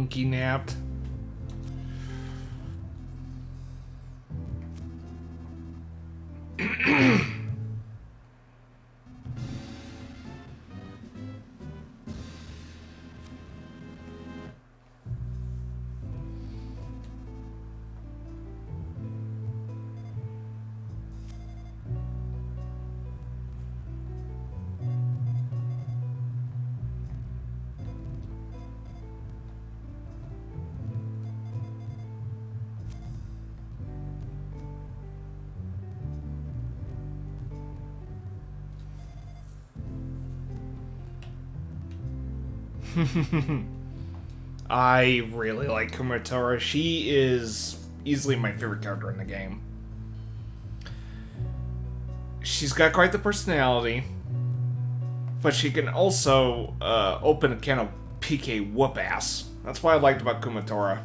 monkey napped. I really like Kumatora. She is easily my favorite character in the game. She's got quite the personality, but she can also open a can of PK whoop ass. That's what I liked about Kumatora.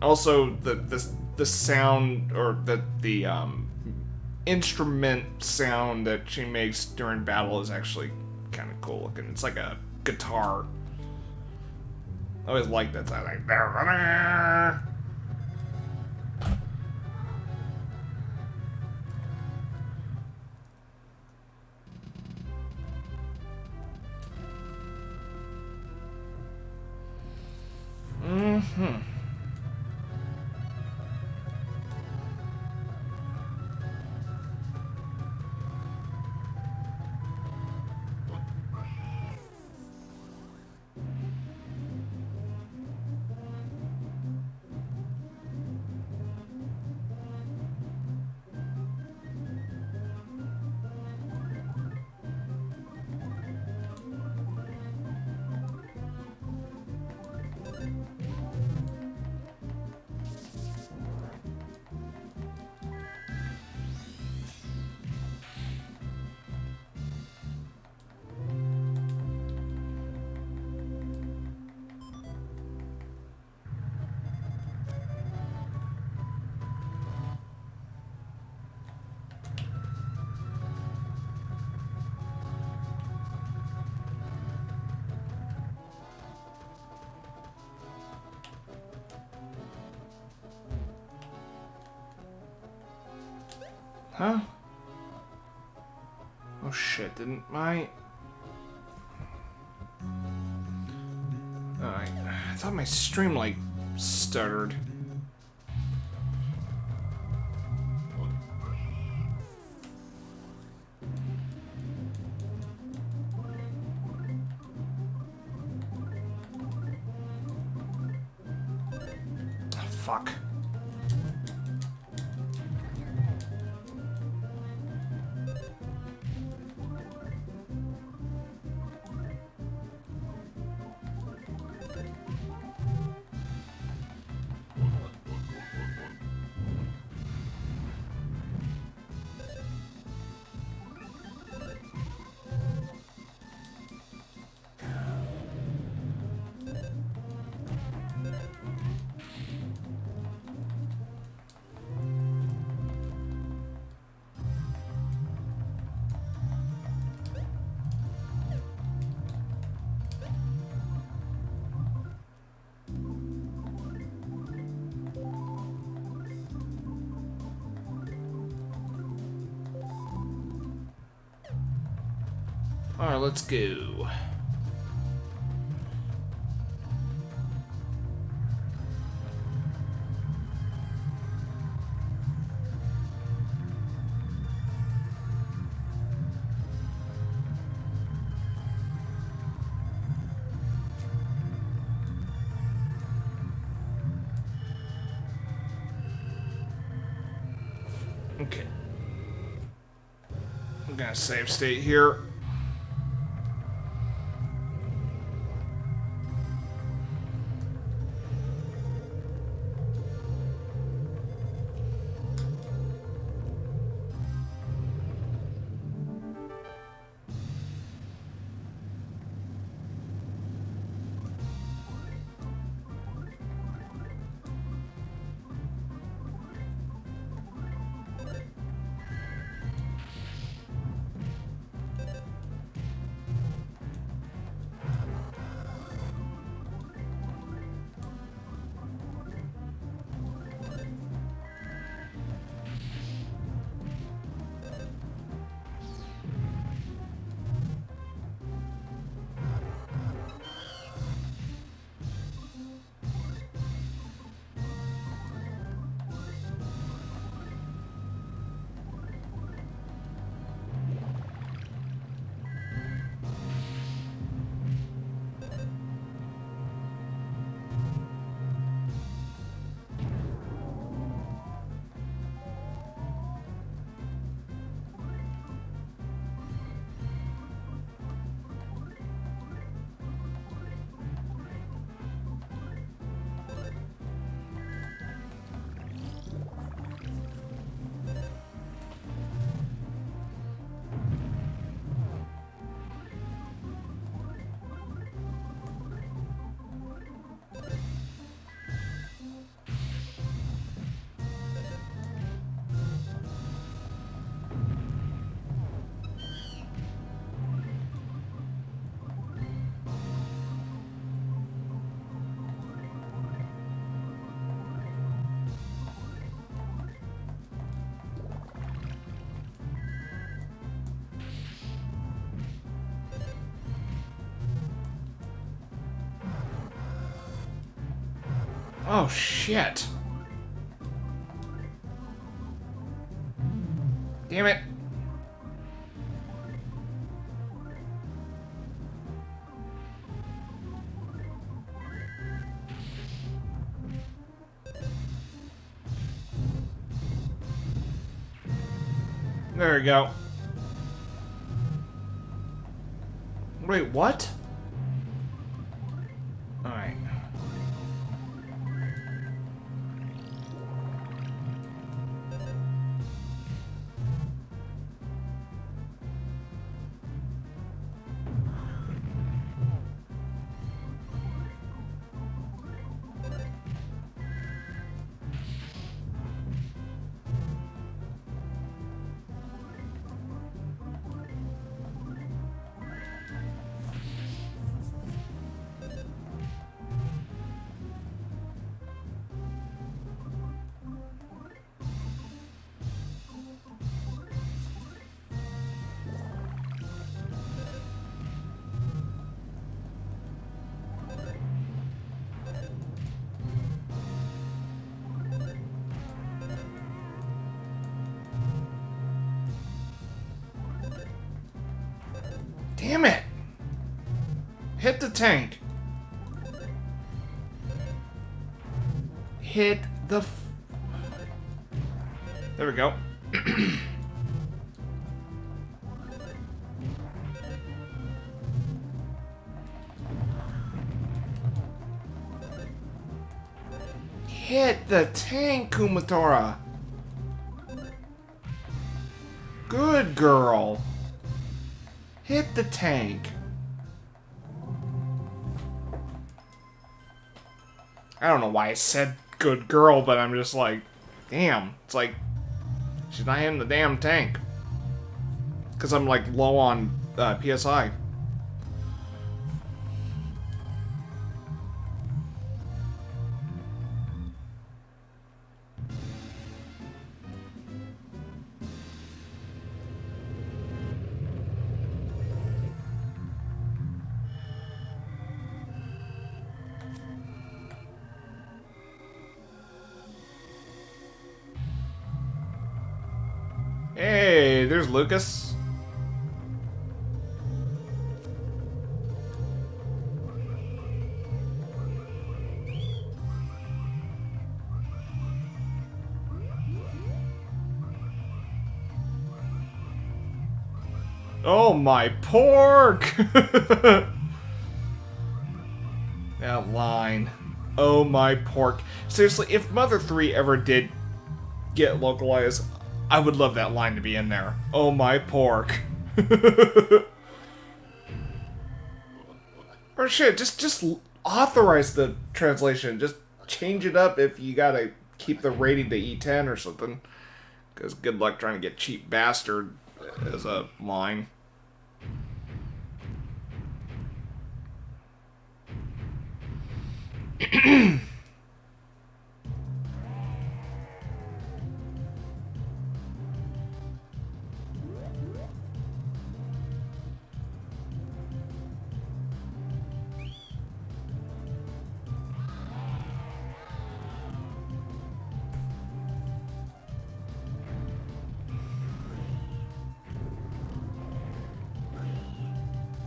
Also, the sound, or the instrument sound that she makes during battle is actually kind of cool looking. It's like a guitar. I always like that sound, like. Mm-hmm. Huh? Oh shit, didn't my... I thought my stream, like, stuttered. Oh, fuck. Alright, let's go. Okay. I'm gonna save state here. Oh, shit. Damn it. There we go. Wait, what? Alright. Damn it! Hit the tank. Hit the There we go. Hit the tank, Kumatora. Good girl. Hit the tank. I don't know why I said good girl, but I'm just like, damn. It's like, she's not hitting the damn tank. Because I'm like low on PSI. Hey, there's Lucas. Oh my pork! That line. Oh my pork. Seriously, if Mother 3 ever did get localized, I would love that line to be in there. Oh my pork. Or shit, just authorize the translation. Just change it up if you gotta keep the rating to E10 or something. Because good luck trying to get cheap bastard as a line.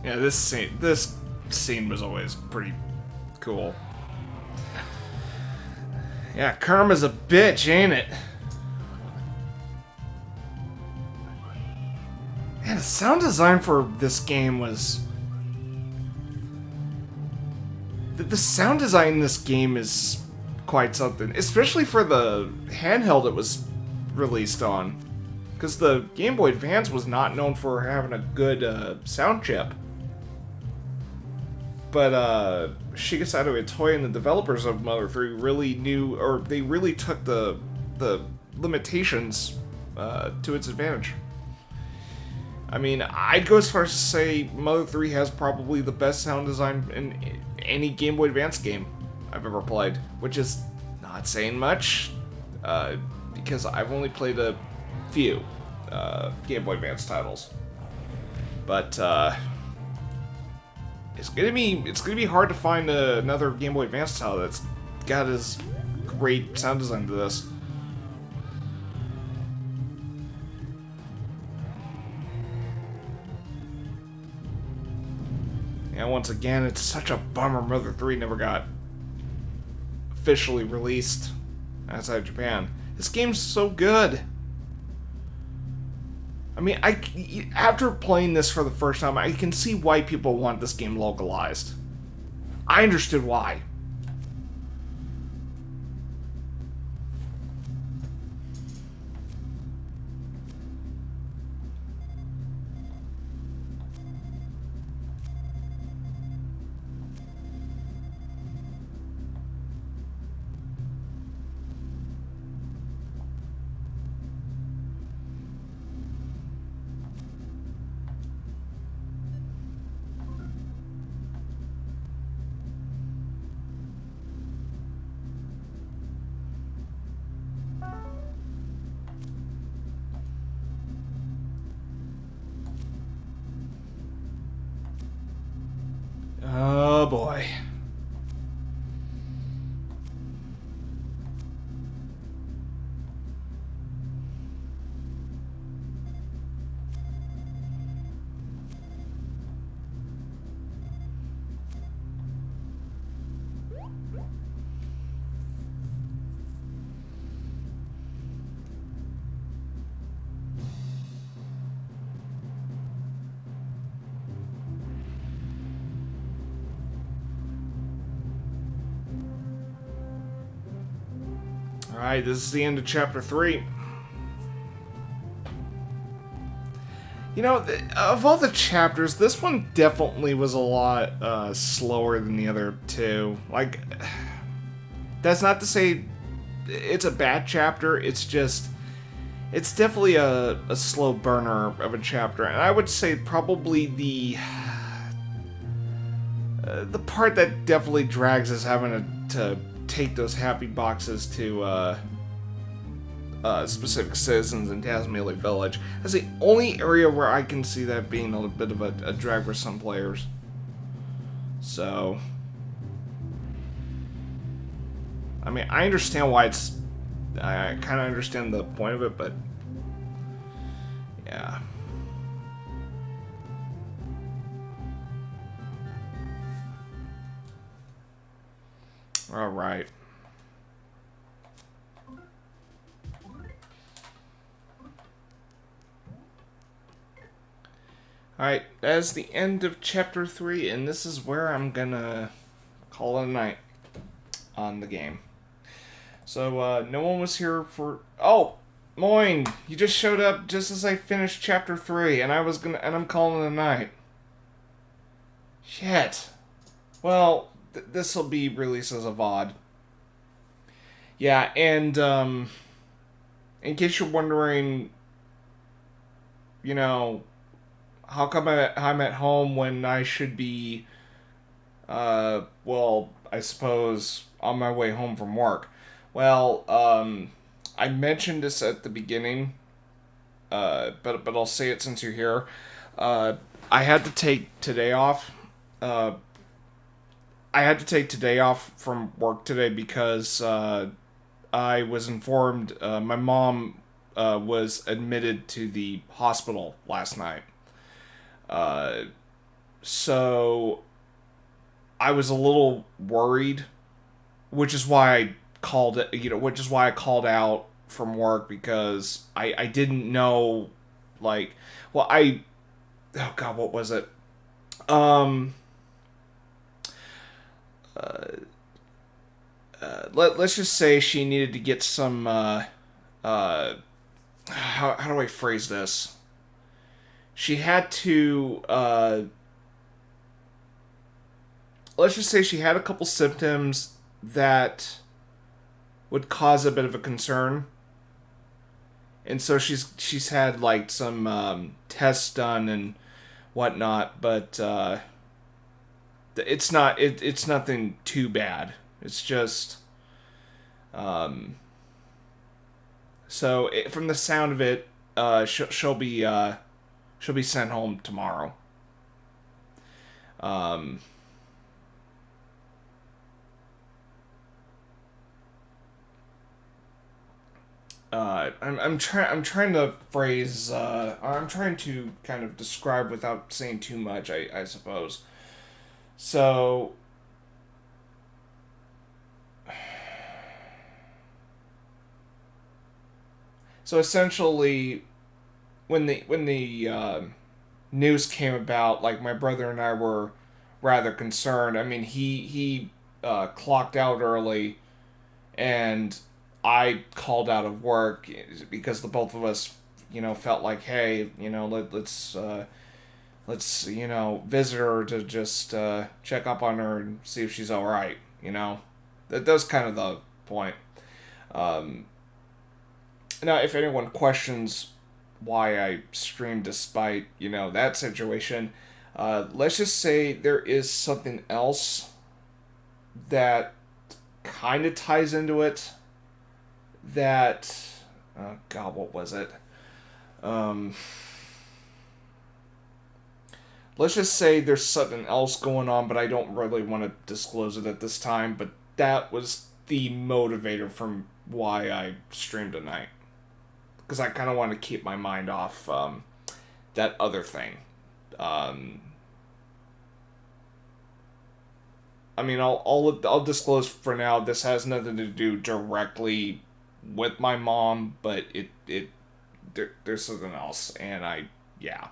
Yeah, this scene was always pretty cool. Yeah, Karma's a bitch, ain't it? Man, the sound design for this game was... The sound design in this game is quite something. Especially for the handheld it was released on. Because the Game Boy Advance was not known for having a good sound chip. But Shigeru Itoi and the developers of Mother 3 really knew, or they really took the limitations to its advantage. I mean, I'd go as far as to say Mother 3 has probably the best sound design in any Game Boy Advance game I've ever played, which is not saying much, because I've only played a few Game Boy Advance titles. But it's gonna be hard to find another Game Boy Advance title that's God, is great sound design to this. And once again, it's such a bummer Mother 3 never got officially released outside Japan. This game's so good. I mean, after playing this for the first time, I can see why people want this game localized. I understood why. Oh boy. Alright, this is the end of chapter 3. You know, of all the chapters, this one definitely was a lot slower than the other two. Like, that's not to say it's a bad chapter, it's just... It's definitely a slow burner of a chapter, and I would say probably the part that definitely drags is having to take those happy boxes to specific citizens in Tazmily Village. That's the only area where I can see that being a bit of a drag for some players. So, I mean, I understand why it's... I kind of understand the point of it, but... yeah. Alright. Alright, that is the end of chapter 3, and this is where I'm gonna call it a night on the game. So, no one was here for... Oh! Moin! You just showed up just as I finished chapter 3, and I'm calling it a night. Shit. Well, this'll be released as a VOD. Yeah, and, in case you're wondering, you know, how come I'm at home when I should be, well, I suppose on my way home from work? Well, I mentioned this at the beginning, but I'll say it since you're here. I had to take today off. I had to take today off from work today because I was informed my mom was admitted to the hospital last night. So I was a little worried, which is why I called it, which is why I called out from work, because I didn't know, like, well, oh god, what was it? Let's just say she needed to get some, how do I phrase this? She had to, let's just say she had a couple symptoms that would cause a bit of a concern. And so she's had, like, some, tests done and whatnot, but, it's nothing too bad. It's just, so from the sound of it, she'll be sent home tomorrow. I'm trying to phrase. I'm trying to kind of describe without saying too much. I suppose. So. So essentially, when the news came about, like my brother and I were rather concerned. I mean, he clocked out early, and I called out of work because the both of us, felt like, hey, let's visit her to just check up on her and see if she's all right. That's kind of the point. Um, Now, if anyone questions why I stream despite that situation, let's just say there is something else that kind of ties into it. That oh god, what was it? Um, let's just say there's something else going on, but I don't really want to disclose it at this time. But that was the motivator from why I streamed tonight, because I kind of want to keep my mind off that other thing. Um, I mean, I'll disclose for now. This has nothing to do directly with my mom, but there's something else, and yeah,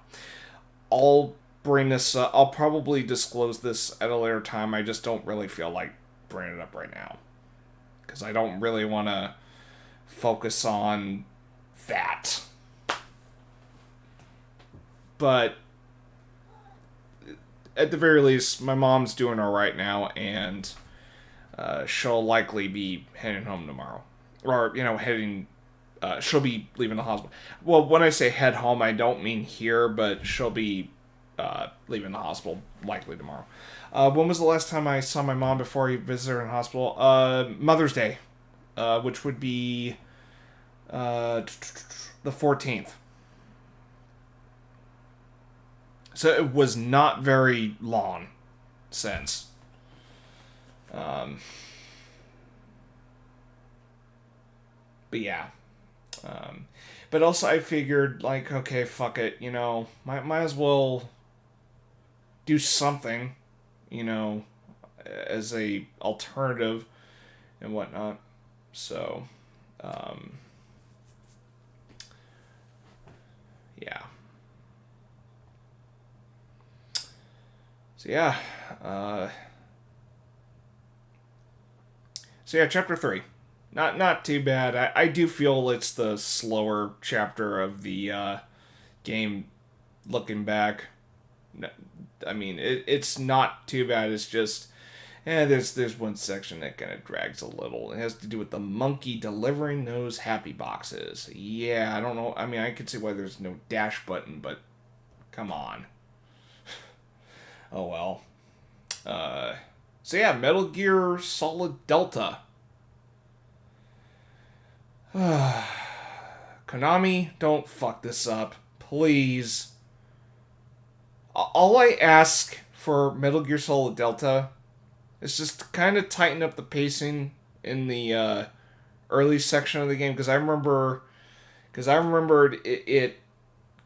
I'll bring this up. I'll probably disclose this at a later time. I just don't really feel like bringing it up right now because I don't really want to focus on that. But at the very least, my mom's doing all right now, and she'll likely be heading home tomorrow, or heading. She'll be leaving the hospital. Well, when I say head home, I don't mean here, but she'll be leaving the hospital likely tomorrow. When was the last time I saw my mom before I visited her in the hospital? Mother's Day, which would be the 14th. So it was not very long since. Um, but yeah. Um, but also I figured, like, okay, fuck it, might as well do something, you know, as a alternative and whatnot. So, um, yeah. So yeah. Uh, so yeah, chapter 3. Not too bad. I do feel it's the slower chapter of the game. Looking back, I mean it's not too bad. It's just there's one section that kind of drags a little. It has to do with the monkey delivering those happy boxes. Yeah, I don't know. I mean, I could see why there's no dash button, but come on. Oh well. So yeah, Metal Gear Solid Delta. Konami, don't fuck this up. Please. All I ask for Metal Gear Solid Delta is just kind of tighten up the pacing in the early section of the game because I remembered it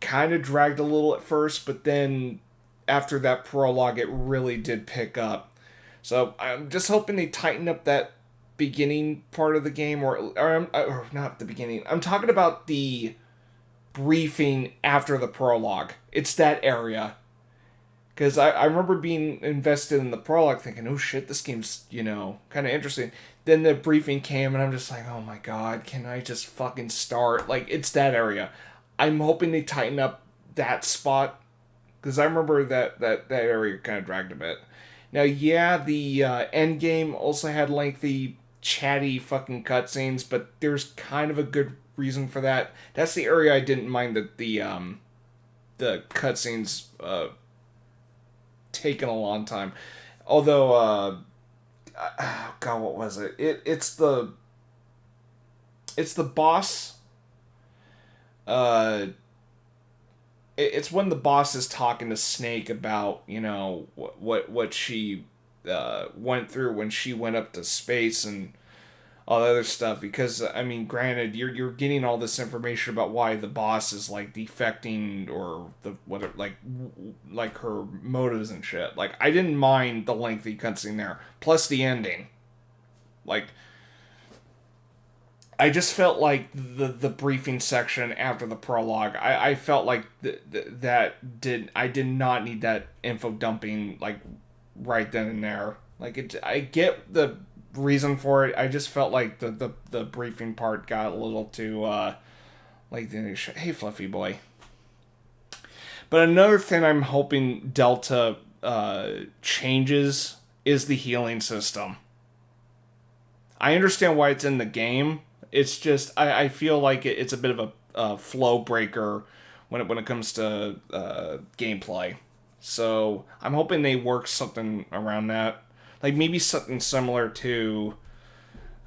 kind of dragged a little at first, but then after that prologue, it really did pick up. So I'm just hoping they tighten up that beginning part of the game, or not the beginning. I'm talking about the briefing after the prologue. It's that area. Because I remember being invested in the prologue thinking, oh shit, this game's, kind of interesting. Then the briefing came and I'm just like, oh my god, can I just fucking start? Like, it's that area. I'm hoping they tighten up that spot. Because I remember that area kind of dragged a bit. Now, yeah, the end game also had lengthy, chatty fucking cutscenes, but there's kind of a good reason for that. That's the area I didn't mind that the cutscenes taken a long time. Although, God, what was it? It's the boss. It's when the boss is talking to Snake about what she went through when she went up to space and all the other stuff, because I mean, granted, you're getting all this information about why the boss is like defecting, or the what, like her motives and shit. Like, I didn't mind the lengthy cutscene there, plus the ending. Like, I just felt like the briefing section after the prologue. I felt like I did not need that info dumping like right then and there. Like, I get the reason for it. I just felt like the briefing part got a little too like, hey, fluffy boy. But another thing I'm hoping Delta changes is the healing system. I understand why it's in the game. It's just I feel like it's a bit of a flow breaker when it comes to gameplay. So I'm hoping they work something around that, like maybe something similar to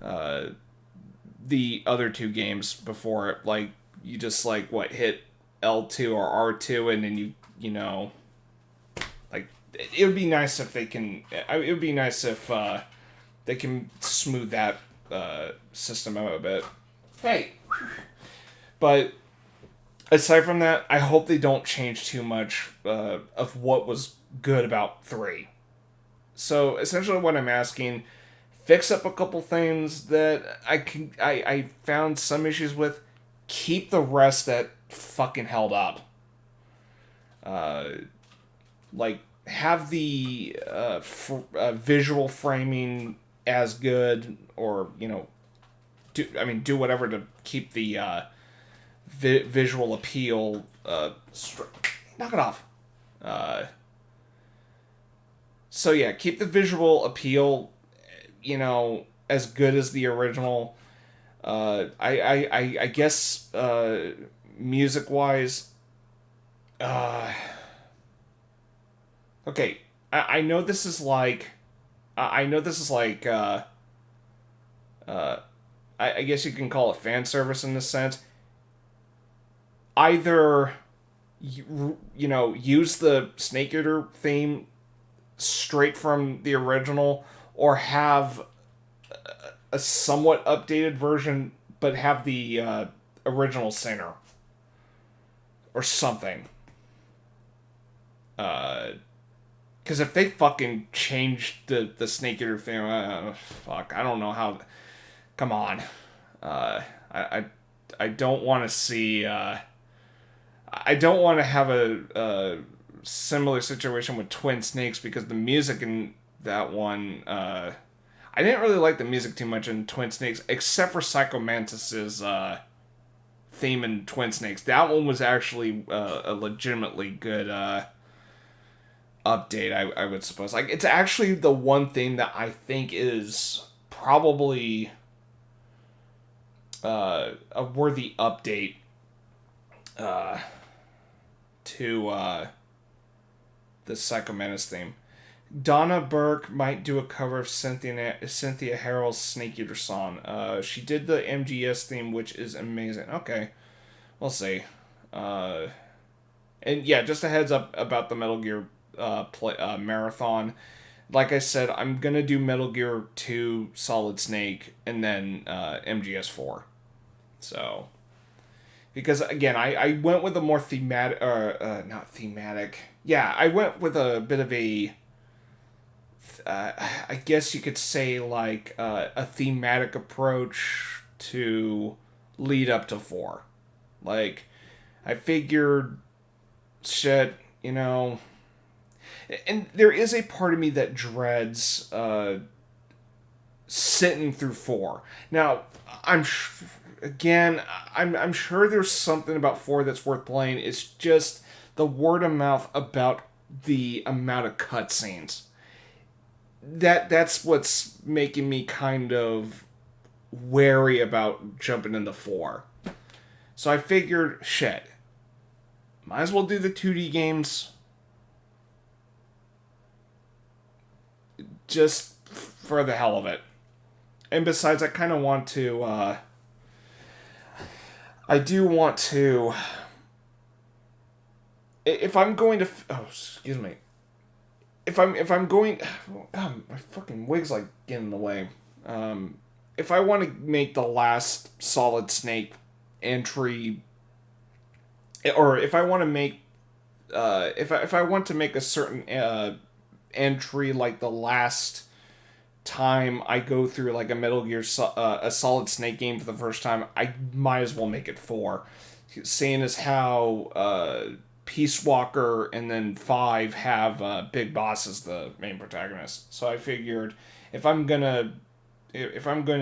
the other two games before it. Like, you just like hit L2 or R2, and then you know, like, it would be nice if they can. It would be nice if they can smooth that system out a bit. Hey, but aside from that, I hope they don't change too much of what was good about 3. So essentially, what I'm asking, fix up a couple things that I found some issues with. Keep the rest that fucking held up. Like, have the visual framing as good, or do whatever to keep the visual appeal. Knock it off. So yeah, keep the visual appeal, as good as the original. I guess music wise. Okay, I know this is like. I know this is like. I guess you can call it fan service in this sense. Either use the Snake Eater theme straight from the original, or have a somewhat updated version, but have the original singer or something. Because if they fucking changed the Snake Eater theme, fuck, I don't know how. Come on, I don't want to see. I don't want to have a similar situation with Twin Snakes, because the music in that one, I didn't really like the music too much in Twin Snakes, except for Psycho Mantis's theme in Twin Snakes. That one was actually a legitimately good update, I would suppose. Like, it's actually the one thing that I think is probably a worthy update to the Psycho Mantis theme. Donna Burke might do a cover of Cynthia Harrell's Snake Eater song. She did the MGS theme, which is amazing. Okay, we'll see. And yeah, just a heads up about the Metal Gear marathon. Like I said, I'm gonna do Metal Gear 2 Solid Snake, and then MGS 4. So, because again, I went with a more thematic, not thematic. Yeah, I went with a bit of a, I guess you could say, like a thematic approach to lead up to 4. Like, I figured, shit, and there is a part of me that dreads sitting through 4. Now, I'm sure there's something about 4 that's worth playing. It's just the word of mouth about the amount of cutscenes. That's what's making me kind of wary about jumping into 4. So I figured, shit, might as well do the 2D games just for the hell of it. And besides, I kind of want to, I do want to, if I'm going to, excuse me. If I'm going, my fucking wig's like getting in the way. if I want to make the last Solid Snake entry, or if I want to make if I want to make a certain entry like the last time I go through like a Metal Gear a Solid Snake game for the first time, I might as well make it 4, seeing as how Peace Walker and then 5 have Big Boss as the main protagonist. So I figured if I'm gonna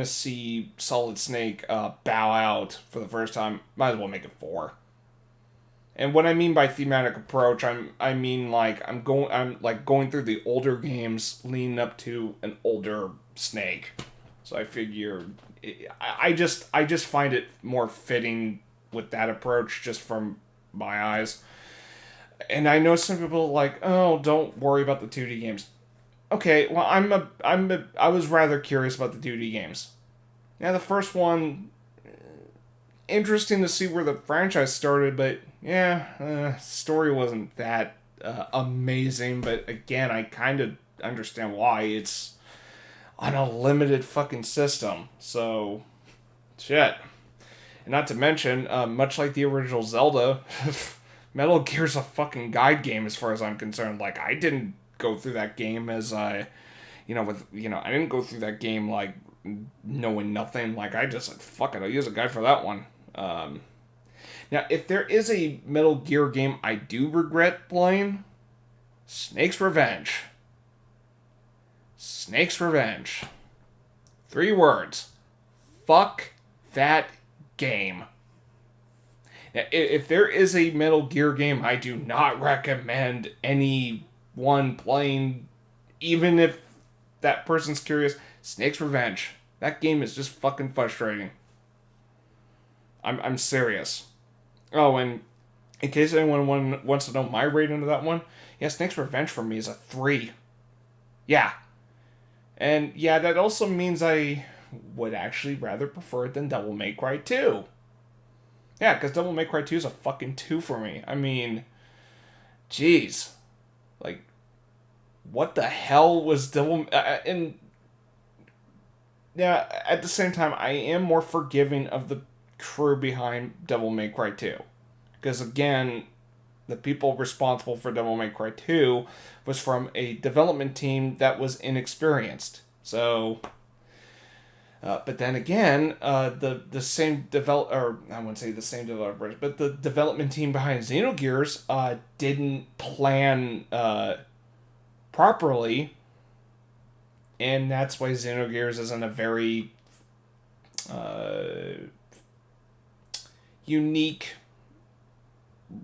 see Solid Snake bow out for the first time, might as well make it 4. And what I mean by thematic approach, I mean like I'm going through the older games leading up to an older Snake. So I figure I just find it more fitting with that approach just from my eyes. And I know some people are like, "Oh, don't worry about the 2D games." Okay, well I was rather curious about the 2D games. Yeah, the first one, interesting to see where the franchise started, but yeah, story wasn't that amazing. But again, I kind of understand why. It's on a limited fucking system, so shit. And not to mention, much like the original Zelda, Metal Gear's a fucking guide game as far as I'm concerned. Like, I didn't go through that game as I, I didn't go through that game like knowing nothing. Like, I just said, fuck it, I'll use a guide for that one. Now, if there is a Metal Gear game I do regret playing, Snake's Revenge. Snake's Revenge. 3 words. Fuck that game. Now, if there is a Metal Gear game I do not recommend anyone playing, even if that person's curious, Snake's Revenge. That game is just fucking frustrating. I'm serious. Oh, and in case anyone wants to know my rating of that one, yeah, Snake's Revenge for me is a 3. Yeah. And yeah, that also means I would actually rather prefer it than Devil May Cry 2. Yeah, because Devil May Cry 2 is a fucking 2 for me. I mean, jeez. Like, what the hell was Devil... and yeah, at the same time, I am more forgiving of the crew behind Devil May Cry 2. Because again, the people responsible for Devil May Cry 2 was from a development team that was inexperienced. So, but then again, the same or I wouldn't say the same developers, but the development team behind Xenogears didn't plan properly, and that's why Xenogears isn't a very unique,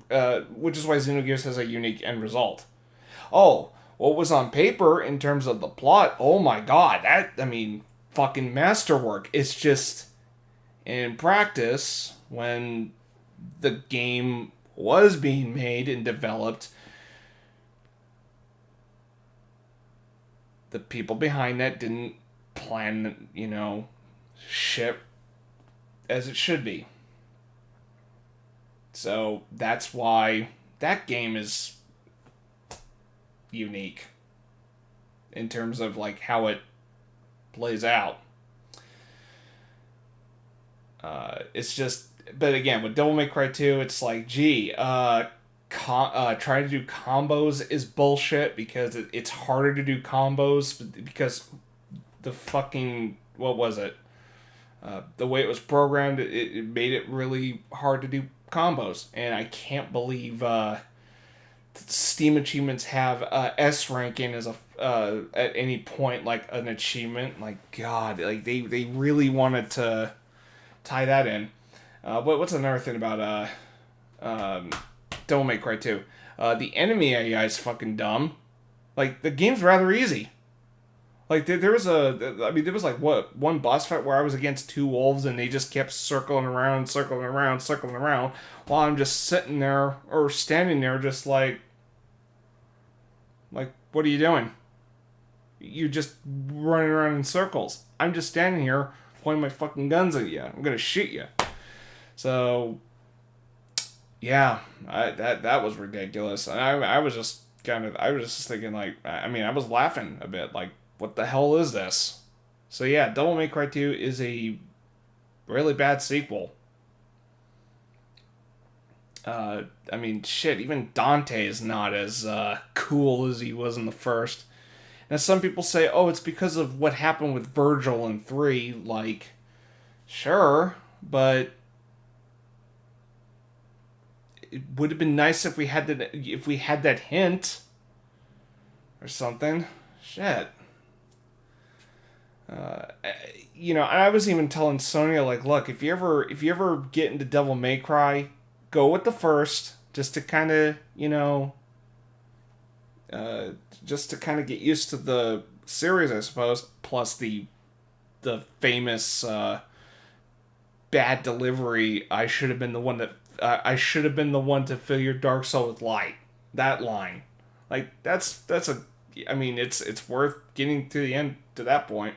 which is why Xenogears has a unique end result. Oh, what was on paper in terms of the plot, oh my god, fucking masterwork. It's just, in practice, when the game was being made and developed, the people behind that didn't plan, shit as it should be. So that's why that game is unique in terms of like how it plays out. It's just, but again, with Devil May Cry 2, it's like, gee, trying to do combos is bullshit because it's harder to do combos because the fucking, what was it? The way it was programmed, it made it really hard to do combos, and I can't believe Steam achievements have S ranking as a at any point like an achievement. Like, God, like they really wanted to tie that in. What's another thing about Devil May Cry 2? The enemy AI is fucking dumb. Like, the game's rather easy. Like, there was like, what, one boss fight where I was against 2 wolves and they just kept circling around, while I'm just sitting there, or standing there just like, what are you doing? You're just running around in circles. I'm just standing here pointing my fucking guns at you. I'm gonna shoot you. So, yeah, that was ridiculous. And I was just thinking, like, I was laughing a bit, like, what the hell is this? So yeah, Devil May Cry 2 is a really bad sequel. I mean, shit, even Dante is not as cool as he was in the first. And some people say, oh, it's because of what happened with Virgil in 3. Like, sure, but it would have been nice if we had that hint or something. Shit. I was even telling Sonia, like, look, if you ever get into Devil May Cry, go with the first, just to kind of, uh, just to kind of get used to the series, I suppose. Plus the famous bad delivery. I should have been the one to fill your dark soul with light. That line, like that's a. I mean, it's worth getting to the end to that point.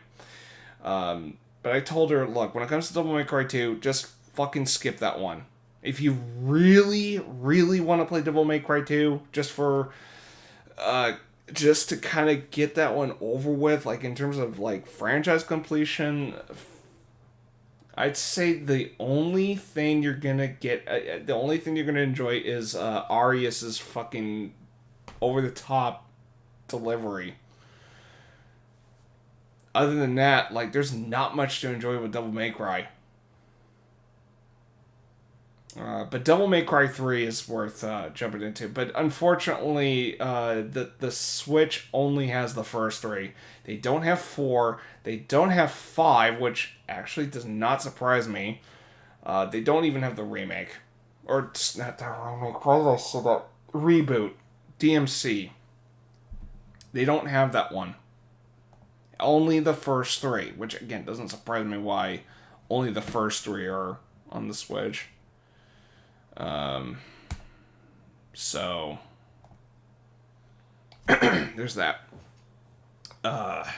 But I told her, look, when it comes to Devil May Cry 2, just fucking skip that one. If you really, really want to play Devil May Cry 2, uh, just to kind of get that one over with, like in terms of like franchise completion, I'd say the only thing you're gonna get, the only thing you're gonna enjoy is Arius's fucking over the top delivery. Other than that, like, there's not much to enjoy with Devil May Cry. But Devil May Cry 3 is worth jumping into. But unfortunately, the Switch only has the first three. They don't have 4. They don't have 5, which actually does not surprise me. They don't even have the remake. Or, it's not the remake. Why did I say that? Reboot. DMC. They don't have that one. Only the first 3, which again doesn't surprise me why only the first 3 are on the Switch. So there's that. Yeah,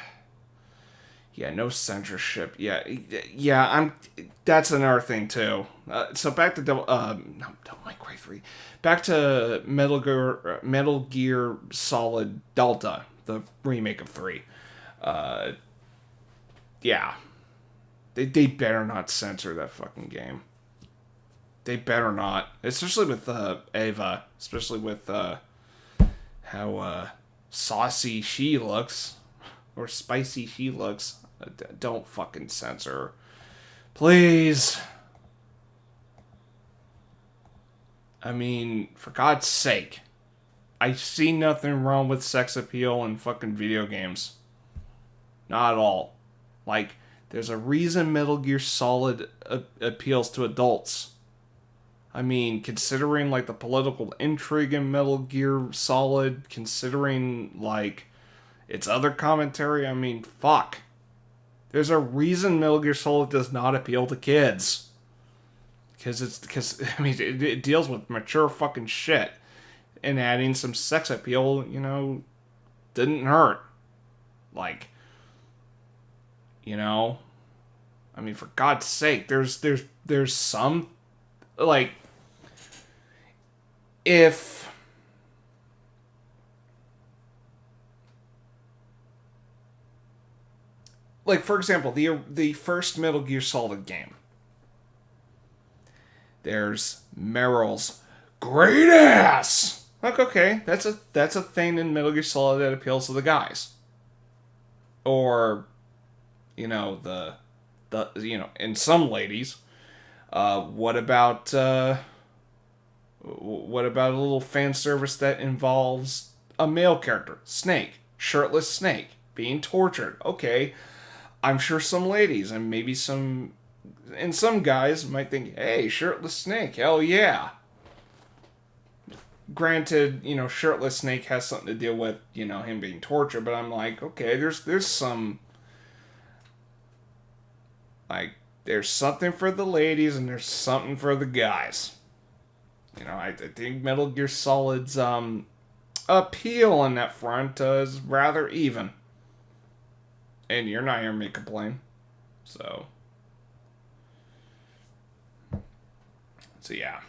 no censorship. Yeah. That's another thing too. So back to Devil May Cry 3. Back to Metal Gear Solid Delta, the remake of 3. Yeah, they better not censor that fucking game. They better not, especially with Ava, especially with how saucy she looks or spicy she looks. Don't fucking censor her. Please. I mean, for God's sake. I see nothing wrong with sex appeal in fucking video games. Not at all. Like, there's a reason Metal Gear Solid appeals to adults. I mean, considering, like, the political intrigue in Metal Gear Solid, considering, like, its other commentary, I mean, fuck. There's a reason Metal Gear Solid does not appeal to kids. I mean, it deals with mature fucking shit. And adding some sex appeal, didn't hurt. Like, I mean, for God's sake, there's some, like, if, like, for example, the first Metal Gear Solid game, there's Meryl's great ass. Like, okay, that's a thing in Metal Gear Solid that appeals to the guys. Or, in some ladies. What about a little fan service that involves a male character, Snake, shirtless Snake, being tortured? Okay, I'm sure some ladies and maybe some guys might think, hey, shirtless Snake, hell yeah. Granted, shirtless Snake has something to deal with, him being tortured, but I'm like, okay, there's some, like, there's something for the ladies and there's something for the guys. I think Metal Gear Solid's appeal on that front is rather even. And you're not hearing me complain. So yeah.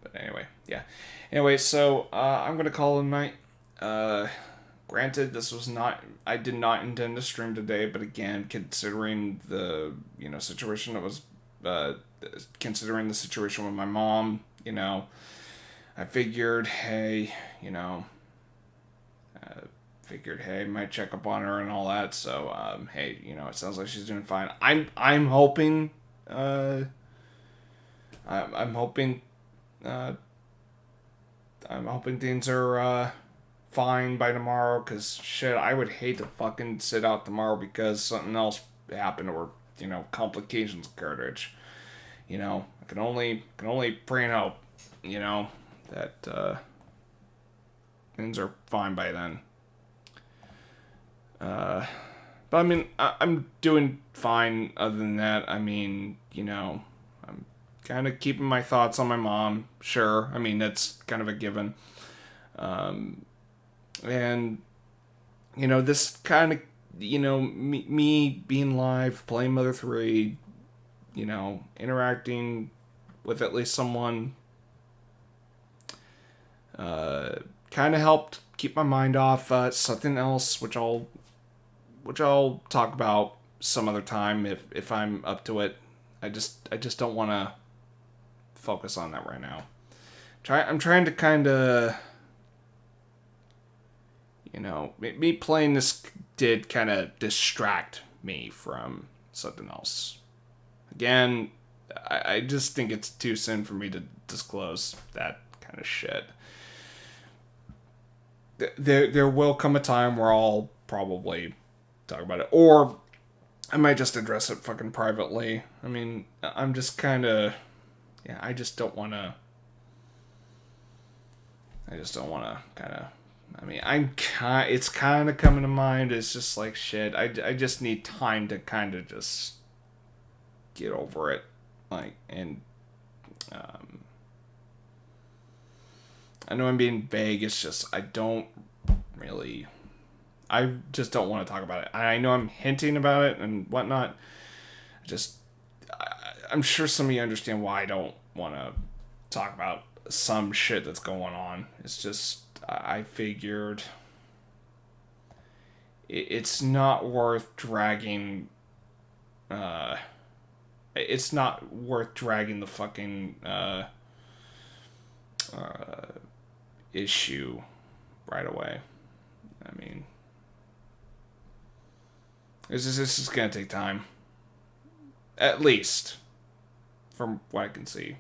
But anyway, yeah. Anyway, so I'm gonna call it a night. Granted, this was not. I did not intend to stream today, but again, considering the situation that was, uh, considering the situation with my mom, I figured, hey, might check up on her and all that. So, hey, it sounds like she's doing fine. I'm hoping, I'm hoping, uh, I'm hoping things are fine by tomorrow. Cause shit, I would hate to fucking sit out tomorrow because something else happened or complications occurred. Which, I can only pray and hope, that things are fine by then. But I mean, I'm doing fine other than that. I mean, I'm kind of keeping my thoughts on my mom. Sure. I mean, that's kind of a given. And, this kind of, me being live, playing Mother 3, interacting with at least someone, kind of helped keep my mind off something else, which I'll talk about some other time if I'm up to it. I just don't want to focus on that right now. I'm trying to kind of, me playing this did kind of distract me from something else. Again, I just think it's too soon for me to disclose that kind of shit. There will come a time where I'll probably talk about it, or I might just address it fucking privately. I mean, I'm just kind of, yeah, I just don't want to kind of. I mean, it's kind of coming to mind. It's just like shit. I just need time to kind of just get over it, and I know I'm being vague. It's just I just don't want to talk about it. I know I'm hinting about it and whatnot. I'm sure some of you understand why I don't want to talk about some shit that's going on. It's just, I figured it's not worth dragging, it's not worth dragging the fucking, issue right away. I mean, this is gonna take time. At least, from what I can see.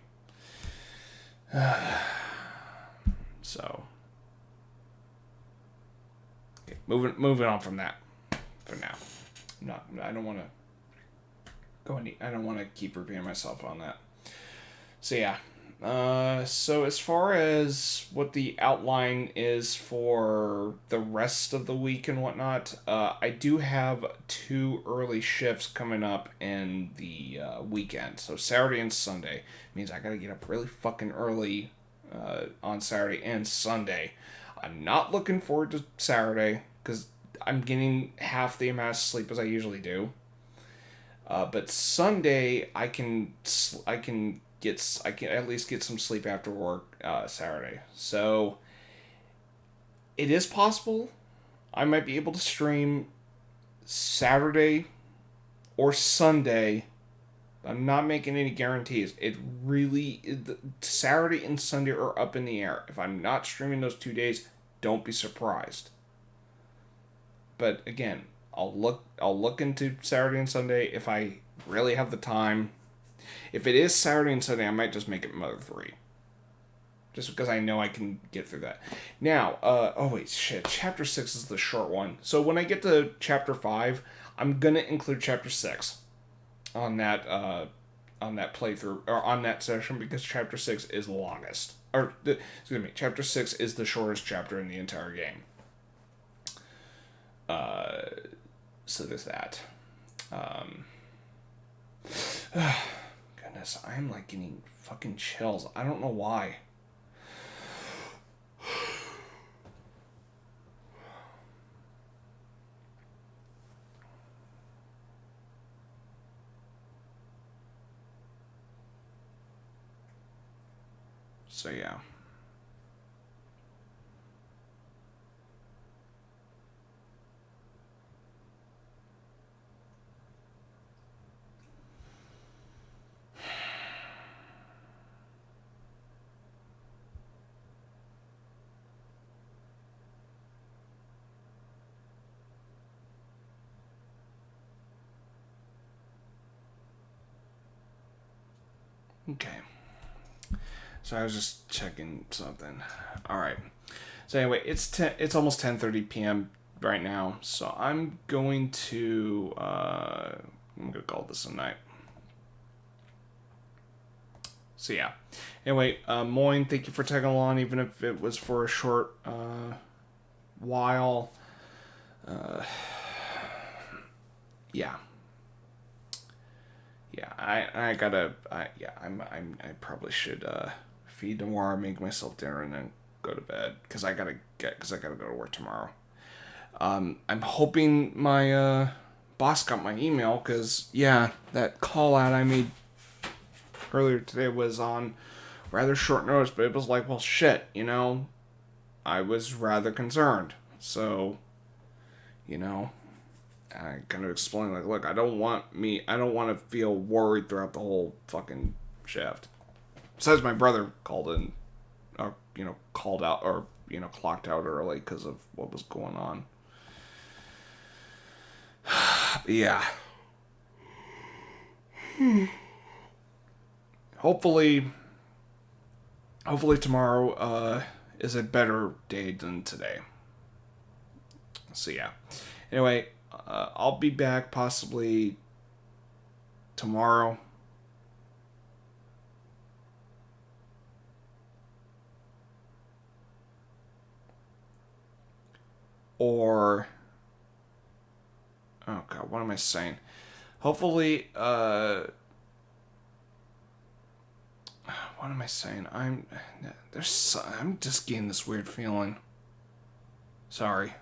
So, okay, moving on from that for now. I don't want to go any. I don't want to keep repeating myself on that. So yeah. So as far as what the outline is for the rest of the week and whatnot, I do have 2 early shifts coming up in the weekend. So Saturday and Sunday means I gotta get up really fucking early on Saturday and Sunday. I'm not looking forward to Saturday because I'm getting half the amount of sleep as I usually do. But Sunday I can at least get some sleep after work Saturday. So it is possible I might be able to stream Saturday or Sunday. I'm not making any guarantees. Saturday and Sunday are up in the air. If I'm not streaming those 2 days, don't be surprised. But again, I'll look into Saturday and Sunday if I really have the time. If it is Saturday and Sunday, I might just make it Mother 3. Just because I know I can get through that. Now, oh wait, shit. Chapter 6 is the short one. So when I get to Chapter 5, I'm going to include Chapter 6 on that playthrough, or on that session, because Chapter 6 is the longest. Chapter 6 is the shortest chapter in the entire game. So there's that. Goodness, I'm like getting fucking chills. I don't know why. So yeah. Okay. So I was just checking something. All right. So anyway, it's almost 10:30 p.m. right now. So I'm going to call this a night. So yeah. Anyway, Moyne, thank you for tagging along, even if it was for a short while. Yeah. Yeah, I probably should feed Noir, make myself dinner, and then go to bed because I gotta go to work tomorrow. I'm hoping my boss got my email because yeah, that call out I made earlier today was on rather short notice, but it was like, well, shit, I was rather concerned. So, you know, I kind of explained, like, look, I don't want to feel worried throughout the whole fucking shift. Besides, my brother called in, called out, or, clocked out early because of what was going on. Yeah. Hopefully tomorrow is a better day than today. So yeah. Anyway, I'll be back possibly tomorrow. Or oh god, what am I saying? Hopefully, what am I saying? I'm just getting this weird feeling. Sorry.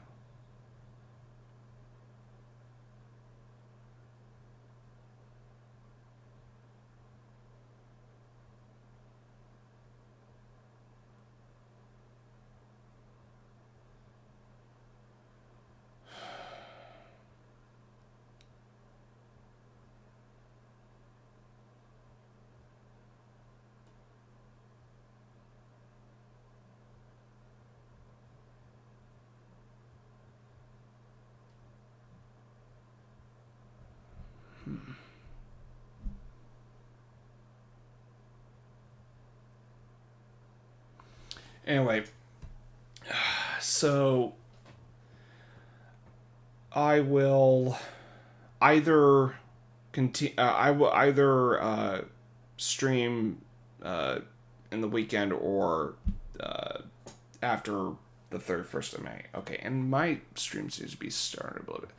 Anyway, so I will either continue. I will either stream in the weekend or after the 31st of May. Okay, and my stream seems to be starting a little bit.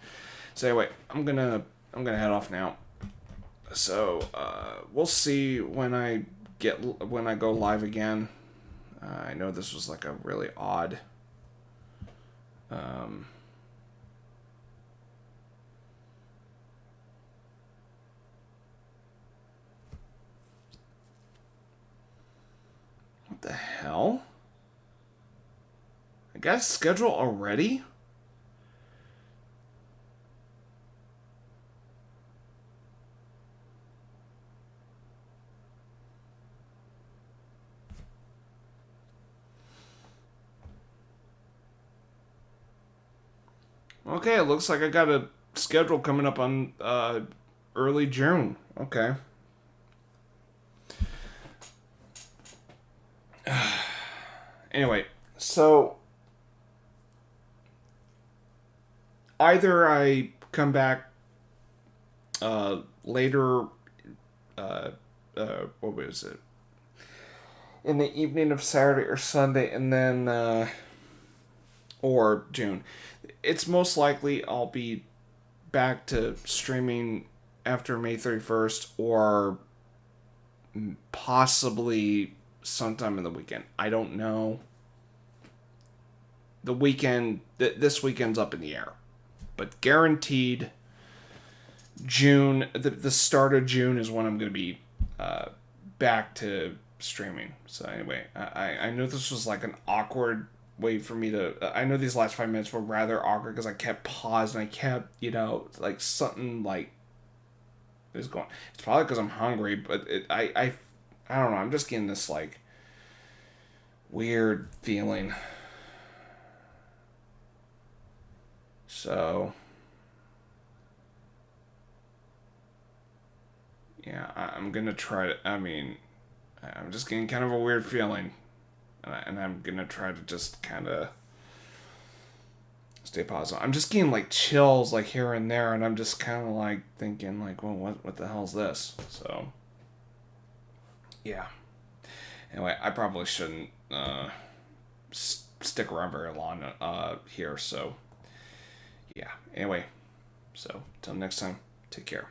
So anyway, I'm gonna head off now. So we'll see when I go live again. I know this was like a really odd. Um, what the hell? I got a schedule already? Okay, it looks like I got a schedule coming up on early June. Okay. Anyway, so either I come back later, what was it? In the evening of Saturday or Sunday, and then, or June. It's most likely I'll be back to streaming after May 31st or possibly sometime in the weekend. I don't know. The weekend, this weekend's up in the air. But guaranteed, June, the start of June is when I'm going to be back to streaming. So anyway, I know this was like an awkward way for me to. I know these last 5 minutes were rather awkward because I kept paused and I kept, like something like is going. It's probably because I'm hungry, but I don't know. I'm just getting this like weird feeling. So yeah, I'm gonna try to. I mean, I'm just getting kind of a weird feeling. And I'm going to try to just kind of stay positive. I'm just getting like chills like here and there, and I'm just kind of like thinking like, well, what the hell's this? So, yeah. Anyway, I probably shouldn't stick around very long here. So, yeah. Anyway, so till next time, take care.